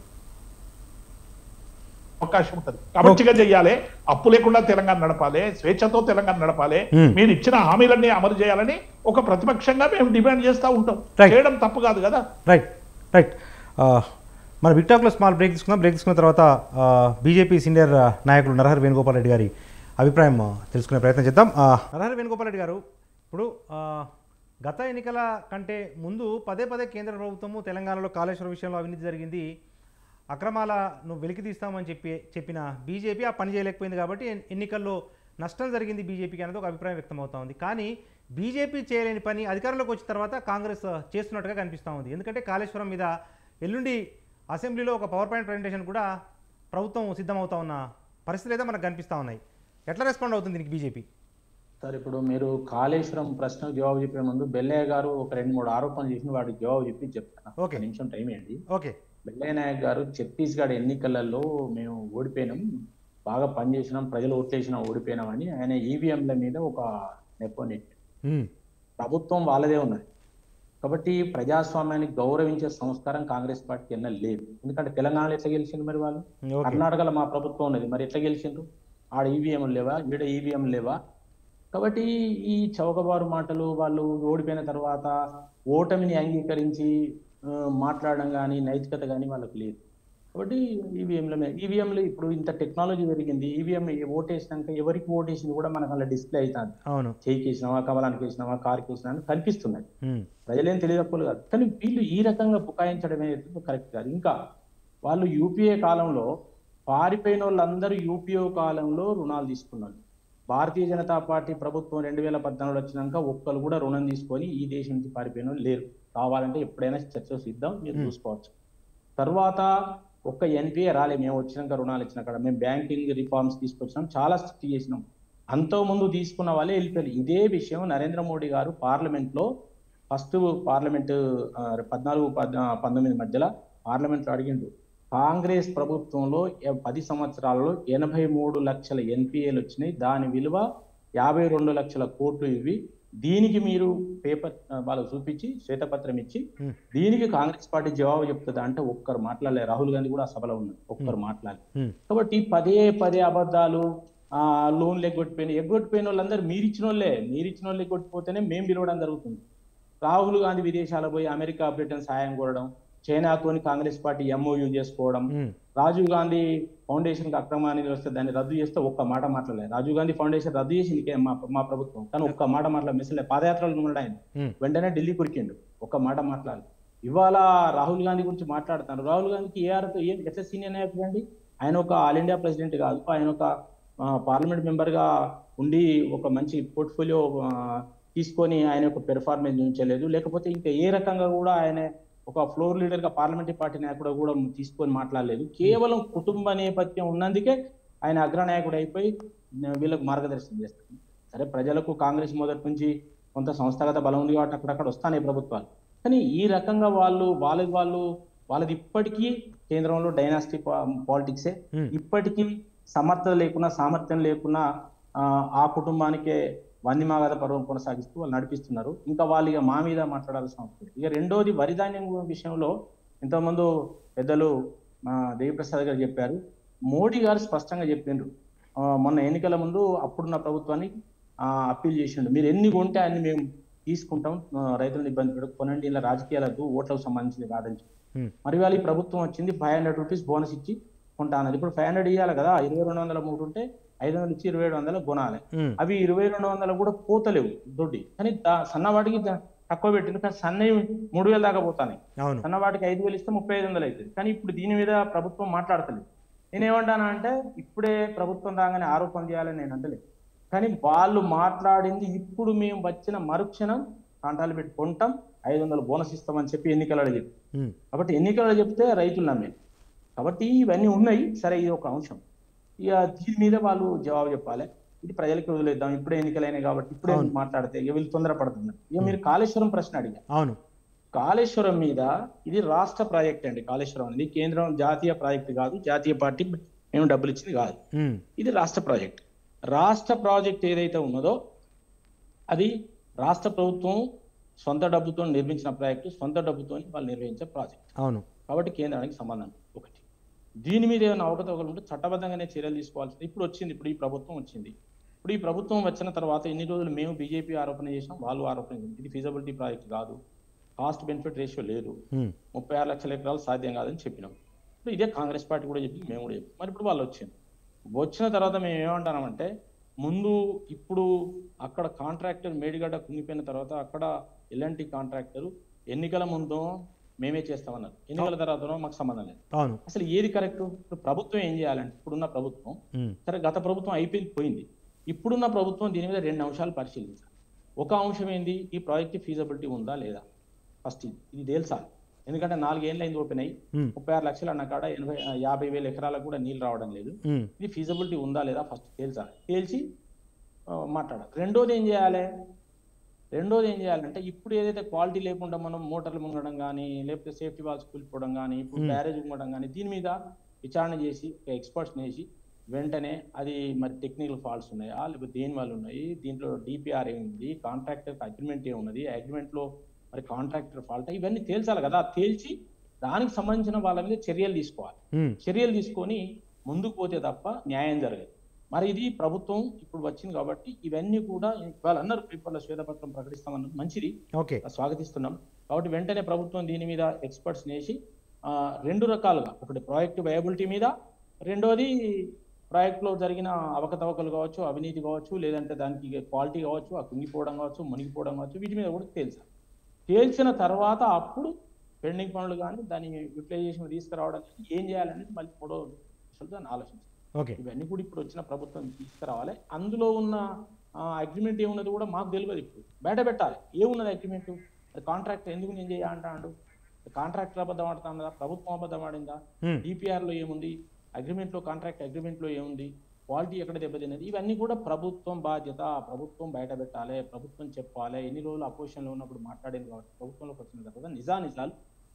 Speaker 4: అవకాశం ఉంటుంది. కమర్చిగా చెయ్యాలి, అప్పు లేకుండా తెలంగాణ నడపాలి, స్వేచ్ఛతో తెలంగాణ నడపాలి, మీరు ఇచ్చిన హామీలన్నీ అమలు చేయాలని ఒక ప్రతిపక్షంగా మేము డిమాండ్ చేస్తూ ఉంటాం. చేయడం తప్పు కాదు కదా.
Speaker 1: రైట్. మన బిగ్ టాక్లో స్మాల్ బ్రేక్ తీసుకుందాం. బ్రేక్ తీసుకున్న తర్వాత బీజేపీ సీనియర్ నాయకులు నరహరి వేణుగోపాల్ రెడ్డి గారి అభిప్రాయం తెలుసుకునే ప్రయత్నం చేద్దాం. నరహరి వేణుగోపాల్ రెడ్డి గారు, ఇప్పుడు గత ఎన్నికల కంటే ముందు పదే కేంద్ర ప్రభుత్వము తెలంగాణలో కాళేశ్వరం విషయంలో అవినీతి జరిగింది, అక్రమాలను వెలికి తీస్తామని చెప్పిన బీజేపీ ఆ పని చేయలేకపోయింది కాబట్టి ఎన్నికల్లో నష్టం జరిగింది బీజేపీకి అనేది ఒక అభిప్రాయం వ్యక్తం అవుతా ఉంది. కానీ బీజేపీ చేయలేని పని అధికారంలోకి వచ్చిన తర్వాత కాంగ్రెస్ చేస్తున్నట్టుగా కనిపిస్తూ ఉంది. ఎందుకంటే కాళేశ్వరం మీద ఎల్లుండి అసెంబ్లీలో ఒక పవర్ పాయింట్ ప్రజెంటేషన్ కూడా ప్రభుత్వం సిద్ధమవుతా ఉన్న పరిస్థితులు అయితే మనకు కనిపిస్తూ ఉన్నాయి. ఎట్లా రెస్పాండ్ అవుతుంది దీనికి బీజేపీ?
Speaker 5: సార్, ఇప్పుడు మీరు కాళేశ్వరం ప్రశ్నకు జవాబు చెప్పే ముందు బెల్లయ్య గారు ఒక 2-3 ఆరోపణలు చేసిన వాటికి జవాబు చెప్తాను. ఒక నిమిషం టైం ఏంటి? బెల్లయ్య నాయక్ గారు ఛత్తీస్గఢ్ ఎన్నికలలో మేము ఓడిపోయినాం, బాగా పనిచేసినాం, ప్రజలు ఓట్లేసినా ఓడిపోయినాం అని ఆయన ఈవీఎంల మీద ఒక నెపో నెట్ ప్రభుత్వం వాళ్ళదే ఉన్నది. కాబట్టి ప్రజాస్వామ్యాన్ని గౌరవించే సంస్కారం కాంగ్రెస్ పార్టీకి ఎన్న లేదు. ఎందుకంటే తెలంగాణలో ఎట్లా గెలిచిండ్రు మరి వాళ్ళు, కర్ణాటకలో మా ప్రభుత్వం ఉన్నది, మరి ఎట్లా గెలిచిండ్రు? ఆడ ఈవీఎంలు లేవా, ఈడ ఈవీఎంలు లేవా? కాబట్టి ఈ చౌకబారు మాటలు, వాళ్ళు ఓడిపోయిన తర్వాత ఓటమిని అంగీకరించి మాట్లాడడం కానీ నైతికత కానీ వాళ్ళకి లేదు. కాబట్టి ఈవీఎంలు ఇప్పుడు ఇంత టెక్నాలజీ పెరిగింది, ఈవీఎం ఓటేసినాక ఎవరికి ఓటేసింది కూడా మనకు అలా డిస్ప్లే అవుతుంది. చేయికి వేసినావా, కమలానికి వేసినావా, కారుకి వేసినా అని కనిపిస్తున్నాయి. ప్రజలేం తెలియకపోలు కాదు, కానీ వీళ్ళు ఈ రకంగా బుకాయించడం అనేది కరెక్ట్ కాదు. ఇంకా వాళ్ళు యూపీఏ కాలంలో పారిపోయిన వాళ్ళందరూ యూపీఏ కాలంలో రుణాలు తీసుకున్నారు. భారతీయ జనతా పార్టీ ప్రభుత్వం 2014 వచ్చినాక ఒక్కరు కూడా రుణం తీసుకొని ఈ దేశం నుంచి పారిపోయిన వాళ్ళు లేరు. కావాలంటే ఎప్పుడైనా చర్చ సిద్ధం, మీరు చూసుకోవచ్చు. తర్వాత ఒక్క ఎన్పిఏ రాలే, మేము వచ్చినాక రుణాలు ఇచ్చినాక మేము బ్యాంకింగ్ రిఫార్మ్స్ తీసుకొచ్చినాం, చాలా స్ట్రిక్ట్ చేసినాం. అంతో ముందు తీసుకున్న వాళ్ళే వెళ్ళిపోయారు. ఇదే విషయం నరేంద్ర మోడీ గారు పార్లమెంట్ లో ఫస్ట్ పార్లమెంట్ 14-19 మధ్యలో పార్లమెంట్ లో అడిగిండు. కాంగ్రెస్ ప్రభుత్వంలో 10 సంవత్సరాలలో 83 లక్షల ఎన్పిఏలు వచ్చినాయి, దాని విలువ 52 లక్షల కోట్లు. ఇవి దీనికి మీరు పేపర్ వాళ్ళకు చూపించి శ్వేతపత్రం ఇచ్చి దీనికి కాంగ్రెస్ పార్టీ జవాబు చెప్తుందా అంటే ఒక్కరు మాట్లాడలే. రాహుల్ గాంధీ కూడా సభలో ఉన్నారు, ఒక్కరు మాట్లాడలే. కాబట్టి పదే అబద్ధాలు, లోన్లు ఎగ్గొట్టిపోయిన వాళ్ళందరూ మీరిచ్చిన వాళ్ళే ఎగ్గొట్టిపోతేనే మేము పిలవడం జరుగుతుంది. రాహుల్ గాంధీ విదేశాలకు పోయి అమెరికా, బ్రిటన్ సాయం కోరడం, చైనాతోని కాంగ్రెస్ పార్టీ ఎంఓయూ చేసుకోవడం, రాజీవ్ గాంధీ ఫౌండేషన్ కి అక్రమాన్ని వస్తే దాన్ని రద్దు చేస్తే ఒక్క మాట మాట్లాడలేదు. రాజీవ్ గాంధీ ఫౌండేషన్ రద్దు చేసింది మా ప్రభుత్వం, కానీ ఒక్క మాట మాట్లాడలేదు. మిసలే పాదయాత్రలు ఉన్నాడు ఆయన, వెంటనే ఢిల్లీ కురికిండు, ఒక్క మాట మాట్లాడలేదు. ఇవాళ రాహుల్ గాంధీ గురించి మాట్లాడుతున్నారు. రాహుల్ గాంధీకి ఏఆర్తో ఎట్లా సీనియర్ నాయకుడు అండి? ఆయన ఒక ఆల్ ఇండియా ప్రెసిడెంట్ కాదు, ఆయన ఒక పార్లమెంట్ మెంబర్ గా ఉండి ఒక మంచి పోర్ట్ఫోలియో తీసుకొని ఆయన యొక్క పెర్ఫార్మెన్స్ ఉంచలేదు. లేకపోతే ఇంకా ఏ రకంగా కూడా ఆయన ఒక ఫ్లోర్ లీడర్ గా పార్లమెంటరీ పార్టీ నాయకుడు కూడా తీసుకొని మాట్లాడలేదు. కేవలం కుటుంబ నేపథ్యం ఉన్నందుకే ఆయన అగ్రనాయకుడు అయిపోయి వీళ్ళకు మార్గదర్శనం చేస్తారు. సరే, ప్రజలకు కాంగ్రెస్ మొదటి నుంచి కొంత సంస్థాగత బలం ఉంది కాబట్టి అక్కడక్కడ వస్తానే ప్రభుత్వాలు, కానీ ఈ రకంగా వాళ్ళది ఇప్పటికీ కేంద్రంలో డైనాస్టీ పాలిటిక్సే. ఇప్పటికీ సమర్థత లేకున్నా, సామర్థ్యం లేకున్నా ఆ కుటుంబానికే వందిమాగత పర్వం కొనసాగిస్తూ వాళ్ళు నడిపిస్తున్నారు. ఇంకా వాళ్ళు ఇక మా మీద మాట్లాడాల్సిన అవసరం. ఇక రెండోది వరిధాన్యం విషయంలో ఇంతకుముందు పెద్దలు దేవిప్రసాద్ గారు చెప్పారు, మోడీ గారు స్పష్టంగా చెప్పిండ్రు. మొన్న ఎన్నికల ముందు అప్పుడున్న ప్రభుత్వాన్ని అప్పీల్ చేసిండు, మీరు ఎన్ని కొంటే అన్ని మేము తీసుకుంటాం, రైతులను ఇబ్బంది పెట్టుకోనండి, ఇలా రాజకీయాలకు ఓట్లకు సంబంధించింది కాదని చెప్పి. మరి వాళ్ళు ఈ ప్రభుత్వం వచ్చింది 500 రూపీస్ బోనస్ ఇచ్చి కొంటా అన్నది. ఇప్పుడు 500 ఇవ్వాలి కదా, 2203 ఉంటే 500 ఇచ్చి 2700 కొనాలి. అవి 2200 కూడా పోతలేవు దొడ్డి, కానీ సన్నవాటికి తక్కువ పెట్టింది. కానీ సన్నవి 3000 దాకా పోతాయి, సన్నవాటికి 5000 ఇస్తే 3500 అవుతుంది. కానీ ఇప్పుడు దీని మీద ప్రభుత్వం మాట్లాడతలేదు. నేనేమంటానా అంటే ఇప్పుడే ప్రభుత్వం రాగానే ఆరోపణ చేయాలని నేను అంటలేదు, కానీ వాళ్ళు మాట్లాడింది ఇప్పుడు మేము వచ్చిన మరుక్షణం కాంటాలు పెట్టి కొంటాం, 500 బోనస్ ఇస్తామని చెప్పి ఎన్నికలలో చెప్పి, కాబట్టి ఎన్నికలలో చెప్తే రైతులు నమ్మేది. కాబట్టి ఇవన్నీ ఉన్నాయి. సరే, ఇది ఒక అంశం. ఇక దీని మీద వాళ్ళు జవాబు చెప్పాలి. ఇది ప్రజలకి వదిలేద్దాం, ఇప్పుడే ఎన్నికలైనాయి కాబట్టి ఇప్పుడే మాట్లాడితే ఇక వీళ్ళు తొందరపడుతున్నారు. ఇక మీరు కాళేశ్వరం ప్రశ్న అడిగారు. అవును, కాళేశ్వరం మీద ఇది రాష్ట్ర ప్రాజెక్ట్ అండి. కాళేశ్వరం అనేది కేంద్రం జాతీయ ప్రాజెక్ట్ కాదు, జాతీయ పార్టీ మేము డబ్బులు ఇచ్చింది కాదు, ఇది రాష్ట్ర ప్రాజెక్ట్. రాష్ట్ర ప్రాజెక్ట్ ఏదైతే ఉన్నదో అది రాష్ట్ర ప్రభుత్వం సొంత డబ్బుతో నిర్మించిన ప్రాజెక్టు, సొంత డబ్బుతో వాళ్ళు నిర్వహించే ప్రాజెక్ట్. అవును, కాబట్టి కేంద్రానికి సంబంధం ఒకటి. దీని మీద ఏమైనా అవకతవకలు ఉంటే చట్టబద్ధంగానే చర్యలు తీసుకోవాల్సింది. ఇప్పుడు ఈ ప్రభుత్వం వచ్చింది. ఇప్పుడు ఈ ప్రభుత్వం వచ్చిన తర్వాత ఎన్ని రోజులు మేము బీజేపీ ఆరోపణ చేసినాం, వాళ్ళు ఆరోపణ చేసినాం, ఇది ఫీజబిలిటీ ప్రాజెక్ట్ కాదు, కాస్ట్ బెనిఫిట్ రేషియో లేదు, 36 లక్షల ఎకరాలు సాధ్యం కాదని చెప్పినాం. ఇప్పుడు ఇదే కాంగ్రెస్ పార్టీ కూడా చెప్పింది, మేము కూడా చెప్పాం. మరి ఇప్పుడు వాళ్ళు వచ్చిన తర్వాత మేము ఏమంటున్నామంటే, ముందు ఇప్పుడు అక్కడ కాంట్రాక్టర్ మేడిగడ్డ కుంగిపోయిన తర్వాత అక్కడ ఎలాంటి కాంట్రాక్టర్ ఎన్నికల ముందు మేమే చేస్తామన్నారు, ఎన్నికల తర్వాత మాకు సంబంధం లేదు. అసలు ఏది కరెక్ట్? ఇప్పుడు ప్రభుత్వం ఏం చేయాలంటే, ఇప్పుడున్న ప్రభుత్వం, సరే గత ప్రభుత్వం అయిపోయింది, ఇప్పుడున్న ప్రభుత్వం దీని మీద 2 అంశాలు పరిశీలించాలి. ఒక అంశం ఏంది, ఈ ప్రాజెక్ట్ ఫీజబిలిటీ ఉందా లేదా, ఫస్ట్ ఇది తేల్చాలి. ఎందుకంటే 4 ఏళ్ళు అయింది ఓపెన్ అయ్యి, 36 లక్షలు అన్న కాడ 50,000 ఎకరాలకు కూడా నీళ్ళు రావడం లేదు. ఇది ఫీజబిలిటీ ఉందా లేదా ఫస్ట్ తేల్చాలి, తేల్చి మాట్లాడాలి. రెండోది ఏం చేయాలంటే, ఇప్పుడు ఏదైతే క్వాలిటీ లేకుండా మనం మోటార్లు మునగడం కానీ, లేకపోతే సేఫ్టీ వాల్స్ కూలిపోవడం కానీ, ఇప్పుడు బ్యారేజ్ ఉండడం కానీ, దీని మీద విచారణ చేసి ఎక్స్పర్ట్స్ వేసి వెంటనే అది మరి టెక్నికల్ ఫాల్ట్స్ ఉన్నాయా, లేకపోతే దేని వాళ్ళు ఉన్నాయి, దీంట్లో డిపిఆర్ ఏముంది, కాంట్రాక్టర్ అగ్రిమెంట్ ఏమున్నది, అగ్రిమెంట్ లో మరి కాంట్రాక్టర్ ఫాల్ట్, ఇవన్నీ తేల్చాలి కదా. తేల్చి దానికి సంబంధించిన వాళ్ళ మీద చర్యలు తీసుకోవాలి. చర్యలు తీసుకొని ముందుకు పోతే తప్ప న్యాయం జరగదు. మరి ఇది ప్రభుత్వం ఇప్పుడు వచ్చింది కాబట్టి ఇవన్నీ కూడా వాళ్ళు అన్నారు పేపర్లో శ్వేతపత్రం ప్రకటిస్తామన్నారు, మంచిది, స్వాగతిస్తున్నాం. కాబట్టి వెంటనే ప్రభుత్వం దీని మీద ఎక్స్పర్ట్స్ నేసి 2 రకాలుగా, ఒకటి ప్రాజెక్ట్ వయబిలిటీ మీద, రెండోది ప్రాజెక్ట్లో జరిగిన అవకతవకలు కావచ్చు, అవినీతి కావచ్చు, లేదంటే దానికి క్వాలిటీ కావచ్చు, ఆ కుంగిపోవడం కావచ్చు, మునిగిపోవడం కావచ్చు, వీటి మీద కూడా తేల్చాలి. తేల్చిన తర్వాత అప్పుడు పెండింగ్ పనులు కానీ దాన్ని యూటిలైజేషన్ తీసుకురావడానికి ఏం చేయాలనేది మళ్ళీ 3వ దాన్ని ఆలోచించాలి. ఇవన్నీ కూడా ఇప్పుడు వచ్చిన ప్రభుత్వం తీసుకురావాలి. అందులో ఉన్న అగ్రిమెంట్ ఏమున్నది కూడా మాకు తెలియదు. ఇప్పుడు బయట పెట్టాలి ఏమున్నది అగ్రిమెంట్. కాంట్రాక్ట్ ఎందుకు నేను చేయాలంటాడు, కాంట్రాక్టర్ అబద్ధం ఆడుతుందా, ప్రభుత్వం అబద్ధం ఆడిందా, డిపిఆర్ లో ఏముంది, అగ్రిమెంట్ లో కాంట్రాక్ట్ అగ్రిమెంట్ లో ఏముంది, క్వాలిటీ ఎక్కడ దెబ్బతిన్నది, ఇవన్నీ కూడా ప్రభుత్వం బాధ్యత. ప్రభుత్వం బయట పెట్టాలి, ప్రభుత్వం చెప్పాలి. ఎన్ని రోజులు అపోజిషన్ లో ఉన్నప్పుడు మాట్లాడింది కాబట్టి ప్రభుత్వంలోకి వచ్చిన తర్వాత నిజాలు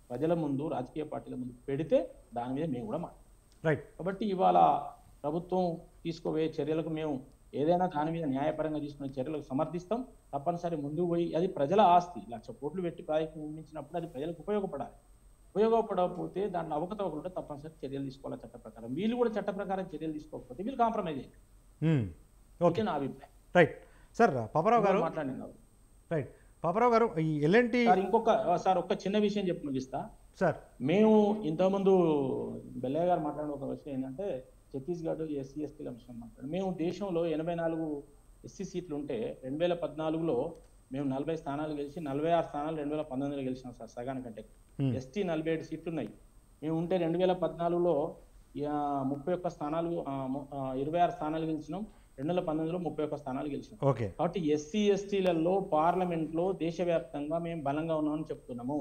Speaker 5: ప్రజల ముందు, రాజకీయ పార్టీల ముందు పెడితే దాని మీద మేము కూడా మాట్లాడాలి. కాబట్టి ఇవాళ ప్రభుత్వం తీసుకోబోయే చర్యలకు మేము ఏదైనా దాని మీద న్యాయపరంగా తీసుకునే చర్యలకు సమర్థిస్తాం. తప్పనిసరి ముందుకు పోయి, అది ప్రజల ఆస్తి, 1,00,000 కోట్లు పెట్టి ప్రాజెక్టు నిర్మించినప్పుడు అది ప్రజలకు ఉపయోగపడాలి. ఉపయోగపడకపోతే దాంట్లో అవకతవకలు ఉంటే తప్పనిసరి చర్యలు తీసుకోవాలి చట్ట ప్రకారం. వీళ్ళు కూడా చట్ట ప్రకారం చర్యలు తీసుకోకపోతే వీళ్ళు కాంప్రమైజ్ అయ్యారు. నా అభిప్రాయం.
Speaker 1: Right sir. పాపారావు గారు
Speaker 5: మాట్లాడినారు.
Speaker 1: రైట్ పాపారావు గారు, ఈ ఎల్ఎన్టీ
Speaker 5: ఒక్క చిన్న విషయం చెప్పి ముగిస్తా
Speaker 1: సార్.
Speaker 5: మేము ఇంతకుముందు బెల్లయ్య గారు మాట్లాడిన ఒక విషయం ఏంటంటే ఛత్తీస్గఢ్ ఎస్సీ ఎస్టీల విషయం మాట్లాడు. మేము దేశంలో 84 ఎస్సీ సీట్లు ఉంటే 2014లో మేము 40 స్థానాలు గెలిచి 46 స్థానాలు 2019లో గెలిచినాం సార్, సగానికంటే. ఎస్టీ 47 సీట్లు ఉన్నాయి. మేము ఉంటే 2014లో 31 స్థానాలు 26 స్థానాలు గెలిచినాం. 2019లో 31 స్థానాలు గెలిచినాం. కాబట్టి ఎస్సీ ఎస్టీలలో పార్లమెంట్ లో దేశవ్యాప్తంగా మేము బలంగా ఉన్నామని చెప్తున్నాము.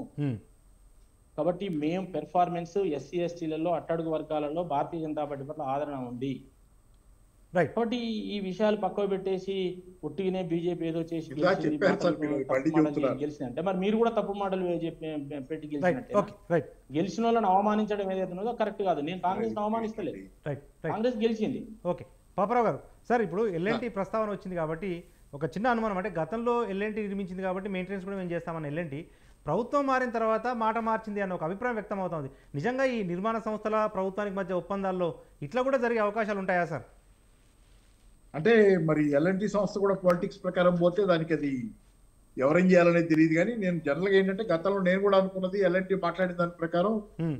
Speaker 5: కాబట్టి మేము పెర్ఫార్మెన్స్ ఎస్సీ ఎస్టీలలో అట్టడుగు వర్గాలలో భారతీయ జనతా పార్టీ పట్ల ఆదరణ ఉంది. కాబట్టి ఈ విషయాలు పక్కకు పెట్టేసి ఉట్టిగానే బీజేపీ ఏదో చేసి గెలిచిందంటే మరి మీరు కూడా తప్పు మాటలు పెట్టి గెలిచినట్టే. గెలిచిన వాళ్ళని అవమానించడం ఏదైతే ఉన్నదో కరెక్ట్ కాదు. నేను కాంగ్రెస్ అవమానిస్తలేదు, కాంగ్రెస్ గెలిచింది.
Speaker 1: ఓకే పాపారావు గారు, సార్ ఇప్పుడు ఎల్ఎన్టీ ప్రస్తావన వచ్చింది కాబట్టి ఒక చిన్న అనుమానం. అంటే గతంలో ఎల్ఎన్టీ నిర్మించింది కాబట్టి మెయింటెనెన్స్ కూడా మేము చేస్తామని ఎల్ఎన్టీ ప్రభుత్వం మారిన తర్వాత మాట మార్చింది అన్న ఒక అభిప్రాయం వ్యక్తం అవుతుంది. నిజంగా ఈ నిర్మాణ సంస్థల ప్రభుత్వానికి మధ్య ఒప్పందాల్లో ఇట్లా కూడా జరిగే అవకాశాలు ఉంటాయా సార్?
Speaker 2: అంటే మరి ఎల్ఎన్టీ సంస్థ కూడా పాలిటిక్స్ ప్రకారం పోతే దానికి అది ఎవరేం చేయాలనేది తెలియదు. కానీ నేను జనరల్గా ఏంటంటే గతంలో నేను కూడా అనుకున్నది ఎల్ఎన్టీ మాట్లాడిన దాని ప్రకారం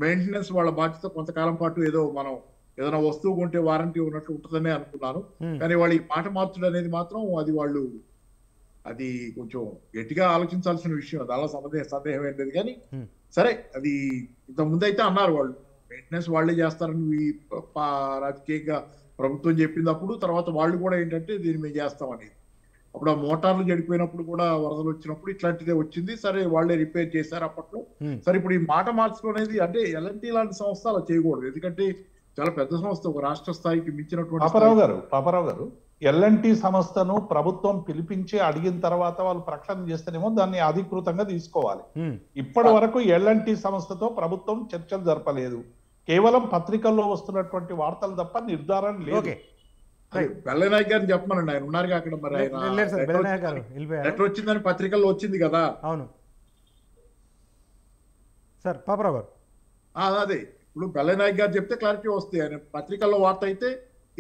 Speaker 2: మెయింటెనెన్స్ వాళ్ళ బాధ్యత కొంతకాలం పాటు ఏదో మనం ఏదైనా వస్తువు కొంటే వారంటీ ఉన్నట్టు ఉంటుందనే అనుకున్నాను. కానీ వాళ్ళు ఈ మాట మార్చడం అనేది మాత్రం అది కొంచెం గట్టిగా ఆలోచించాల్సిన విషయం. దానిలో సందేహం ఏం లేదు. కానీ సరే, అది ఇంత ముందు అయితే అన్నారు వాళ్ళు మెయింటెనెన్స్ వాళ్ళే చేస్తారని రాజకీయంగా ప్రభుత్వం చెప్పినప్పుడు. తర్వాత వాళ్ళు కూడా ఏంటంటే దీన్ని మేము చేస్తామనేది. అప్పుడు ఆ మోటార్లు చెడిపోయినప్పుడు కూడా వరదలు వచ్చినప్పుడు ఇట్లాంటిదే వచ్చింది. సరే వాళ్ళే రిపేర్ చేశారు అప్పట్లో. సరే ఇప్పుడు ఈ మాట మార్చడం అనేది అంటే ఎల్ఎన్టీ లాంటి సంస్థ అలా చేయకూడదు. ఎందుకంటే చాలా పెద్ద సంస్థ, ఒక రాష్ట్ర స్థాయికి మించినటువంటి.
Speaker 4: పాపారావు గారు ఎల్ఎన్టీ సంస్థను ప్రభుత్వం పిలిపించి అడిగిన తర్వాత వాళ్ళు ప్రకటన చేస్తేనేమో దాన్ని అధికృతంగా తీసుకోవాలి. ఇప్పటి వరకు ఎల్ఎన్టీ సంస్థతో ప్రభుత్వం చర్చలు జరపలేదు. కేవలం పత్రికల్లో వస్తున్నటువంటి వార్తలు తప్ప నిర్ధారణ లేదు.
Speaker 2: బెల్లనాయక్ గారిని చెప్పమనండి, ఆయన ఉన్నారుగా అక్కడ. మరి లెటర్ వచ్చిందని పత్రికల్లో వచ్చింది కదా.
Speaker 1: అవును సార్. పాపారావు గారు
Speaker 2: అదే ఇప్పుడు బెల్లనాయక్ గారు చెప్తే క్లారిటీ వస్తాయి. ఆయన పత్రికల్లో వార్త అయితే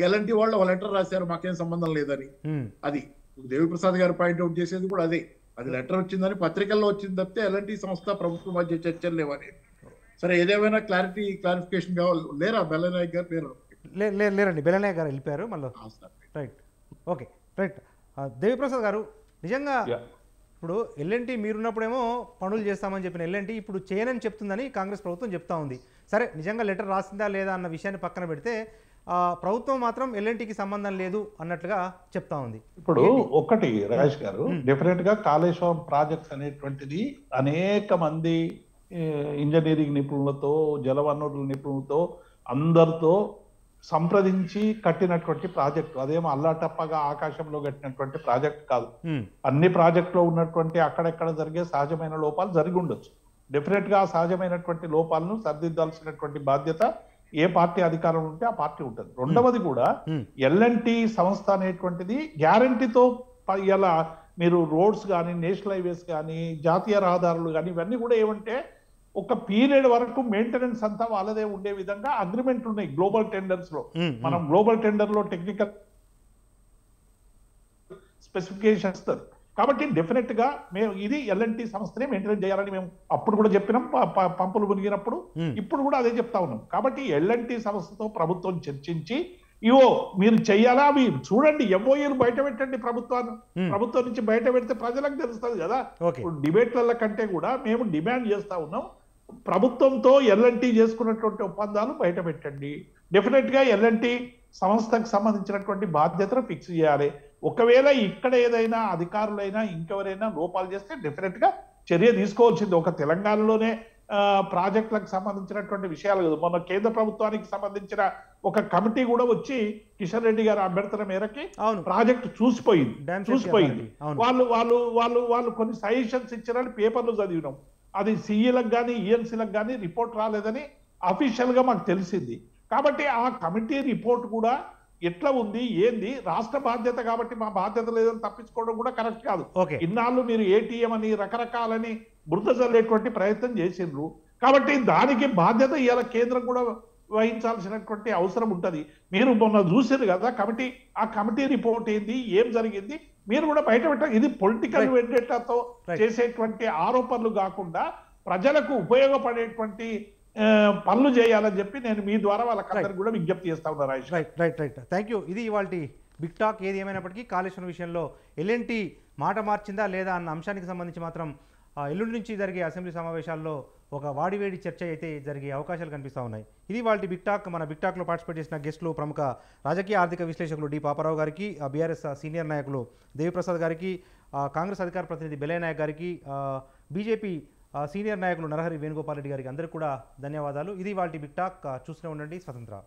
Speaker 2: ఎల్ఎన్టీ వాళ్ళు ఒక లెటర్ రాశారు మాకేం సంబంధం లేదని. అది దేవిప్రసాద్ గారు పాయింట్అవుట్ చేసేది కూడా అదే. అది లెటర్ వచ్చిందని పత్రికల్లో వచ్చింది తప్పితే ఎల్ఎన్టీ సంస్థ ప్రభుత్వం మధ్య చర్చలు లేవని. సరే, ఏదేమైనా క్లారిఫికేషన్ కావాలి. లేరా బెల్లనాయక్ గారు?
Speaker 1: లేరండి, బెల్లనాయక్ గారు వెళ్ళిపోయారు మళ్ళీ. Right, okay, right. దేవిప్రసాద్ గారు, నిజంగా ఇప్పుడు ఎల్ఎన్టీ మీరున్నప్పుడేమో పనులు చేస్తామని చెప్పిన ఎల్ఎన్టీ ఇప్పుడు చేయనని చెప్తుందని కాంగ్రెస్ ప్రభుత్వం చెప్తా ఉంది. సరే, నిజంగా లెటర్ రాసిందా లేదా అన్న విషయాన్ని పక్కన పెడితే ప్రభుత్వం మాత్రం ఎల్ఎన్టీకి సంబంధం లేదు అన్నట్లుగా చెప్తా ఉంది.
Speaker 4: ఇప్పుడు ఒకటి రాజేష్ గారు, డెఫినెట్ గా కాళేశ్వరం ప్రాజెక్ట్స్ అనేటువంటిది అనేక మంది ఇంజనీరింగ్ నిపుణులతో, జలవనరుల నిపుణులతో అందరితో సంప్రదించి కట్టినటువంటి ప్రాజెక్టు. అదేమో అల్లాటప్పగా ఆకాశంలో కట్టినటువంటి ప్రాజెక్ట్ కాదు. అన్ని ప్రాజెక్టులో ఉన్నటువంటి అక్కడెక్కడ జరిగే సహజమైన లోపాలు జరిగి ఉండొచ్చు. డెఫినెట్ గా సహజమైనటువంటి లోపాలను సరిదిద్దాల్సినటువంటి బాధ్యత ఏ పార్టీ అధికారం ఉంటే ఆ పార్టీ ఉంటుంది. రెండవది కూడా ఎల్ఎన్టీ సంస్థ అనేటువంటిది గ్యారంటీతో ఇలా మీరు రోడ్స్ కానీ నేషనల్ హైవేస్ కానీ జాతీయ రహదారులు కానీ ఇవన్నీ కూడా ఏమంటే ఒక పీరియడ్ వరకు మెయింటెనెన్స్ అంతా వాళ్ళదే ఉండే విధంగా అగ్రిమెంట్ ఉన్నాయి గ్లోబల్ టెండర్స్ లో. మనం గ్లోబల్ టెండర్ లో టెక్నికల్ స్పెసిఫికేషన్ ఇస్తుంది. కాబట్టి డెఫినెట్ గా మేము ఇది ఎల్ఎన్టీ సంస్థనే మెయింటైన్ చేయాలని మేము అప్పుడు కూడా చెప్పినాం, పంపులు మునిగినప్పుడు. ఇప్పుడు కూడా అదే చెప్తా ఉన్నాం. కాబట్టి ఎల్ఎన్టీ సంస్థతో ప్రభుత్వం చర్చించి ఇవో మీరు చెయ్యాలా అవి చూడండి, ఎంఓఏలు బయట పెట్టండి ప్రభుత్వం నుంచి బయట పెడితే ప్రజలకు తెలుస్తుంది కదా. డిబేట్ల కంటే కూడా మేము డిమాండ్ చేస్తా ఉన్నాం, ప్రభుత్వంతో ఎల్ఎన్టీ చేసుకున్నటువంటి ఒప్పందాలు బయట పెట్టండి. డెఫినెట్ గా ఎల్ఎన్టీ సంస్థకు సంబంధించినటువంటి బాధ్యతను ఫిక్స్ చేయాలి. ఒకవేళ ఇక్కడ ఏదైనా అధికారులైనా ఇంకెవరైనా లోపాలు చేస్తే డెఫినెట్ గా చర్య తీసుకోవాల్సింది. ఒక తెలంగాణలోనే ప్రాజెక్టులకు సంబంధించినటువంటి విషయాలు కదా, మొన్న కేంద్ర ప్రభుత్వానికి సంబంధించిన ఒక కమిటీ కూడా వచ్చి కిషన్ రెడ్డి గారి అభ్యర్థన మేరకి ప్రాజెక్ట్ చూసిపోయింది. వాళ్ళు కొన్ని సజెషన్స్ ఇచ్చారని పేపర్లు చదివినాం. అది సిఈలకు కానీ ఈఎన్సీలకు కానీ రిపోర్ట్ రాలేదని అఫీషియల్ గా మాకు తెలిసింది. కాబట్టి ఆ కమిటీ రిపోర్ట్ కూడా ఎట్లా ఉంది ఏంది రాష్ట్ర బాధ్యత కాబట్టి మా బాధ్యత లేదని తప్పించుకోవడం కూడా కరెక్ట్ కాదు. ఇన్నాళ్ళు మీరు ఏటీఎం అని రకరకాలని బురద చల్లేటువంటి ప్రయత్నం చేసిండ్రు. కాబట్టి దానికి బాధ్యత ఇవాళ కేంద్రం కూడా వహించాల్సినటువంటి అవసరం ఉంటది. మీరు మొన్న చూసారు కదా కమిటీ, ఆ కమిటీ రిపోర్ట్ ఏంది, ఏం జరిగింది మీరు కూడా బయట పెట్టారు. ఇది పొలిటికల్ వెండేటాతో చేసేటువంటి ఆరోపణలు కాకుండా ప్రజలకు ఉపయోగపడేటువంటి పనులు చేయాలని చెప్పి నేను మీ ద్వారా వాళ్ళకందరికి కూడా విజ్ఞప్తి చేస్తా ఉన్నా.
Speaker 1: రైట్. Thank you. ఇది ఇవాళ బిగ్ టాక్. ఏది ఏమైనప్పటికీ కాళేశ్వరం విషయంలో ఎల్ఎన్టీ మాట మార్చిందా లేదా అన్న అంశానికి సంబంధించి మాత్రం ఎల్లుండి నుంచి జరిగే అసెంబ్లీ సమావేశాల్లో ఒక వాడివేడి చర్చ అయితే జరిగే అవకాశాలు కనిపిస్తూ ఉన్నాయి. ఇది వాళ్ళ బిగ్ టాక్. మన బిగ్ టాక్లో పార్టిసిపేట్ చేసిన గెస్టులు ప్రముఖ రాజకీయ ఆర్థిక విశ్లేషకులు డి పాపారావు గారికి, బీఆర్ఎస్ సీనియర్ నాయకులు దేవిప్రసాద్ గారికి, కాంగ్రెస్ అధికార ప్రతినిధి బెలయ్య నాయక్ గారికి, బీజేపీ సీనియర్ నాయకులు నరహరి వేణుగోపాల్ రెడ్డి గారికి అందరికీ కూడా ధన్యవాదాలు. ఇది వాళ్ళ బిగ్ టాక్. చూస్తూనే ఉండండి స్వతంత్ర.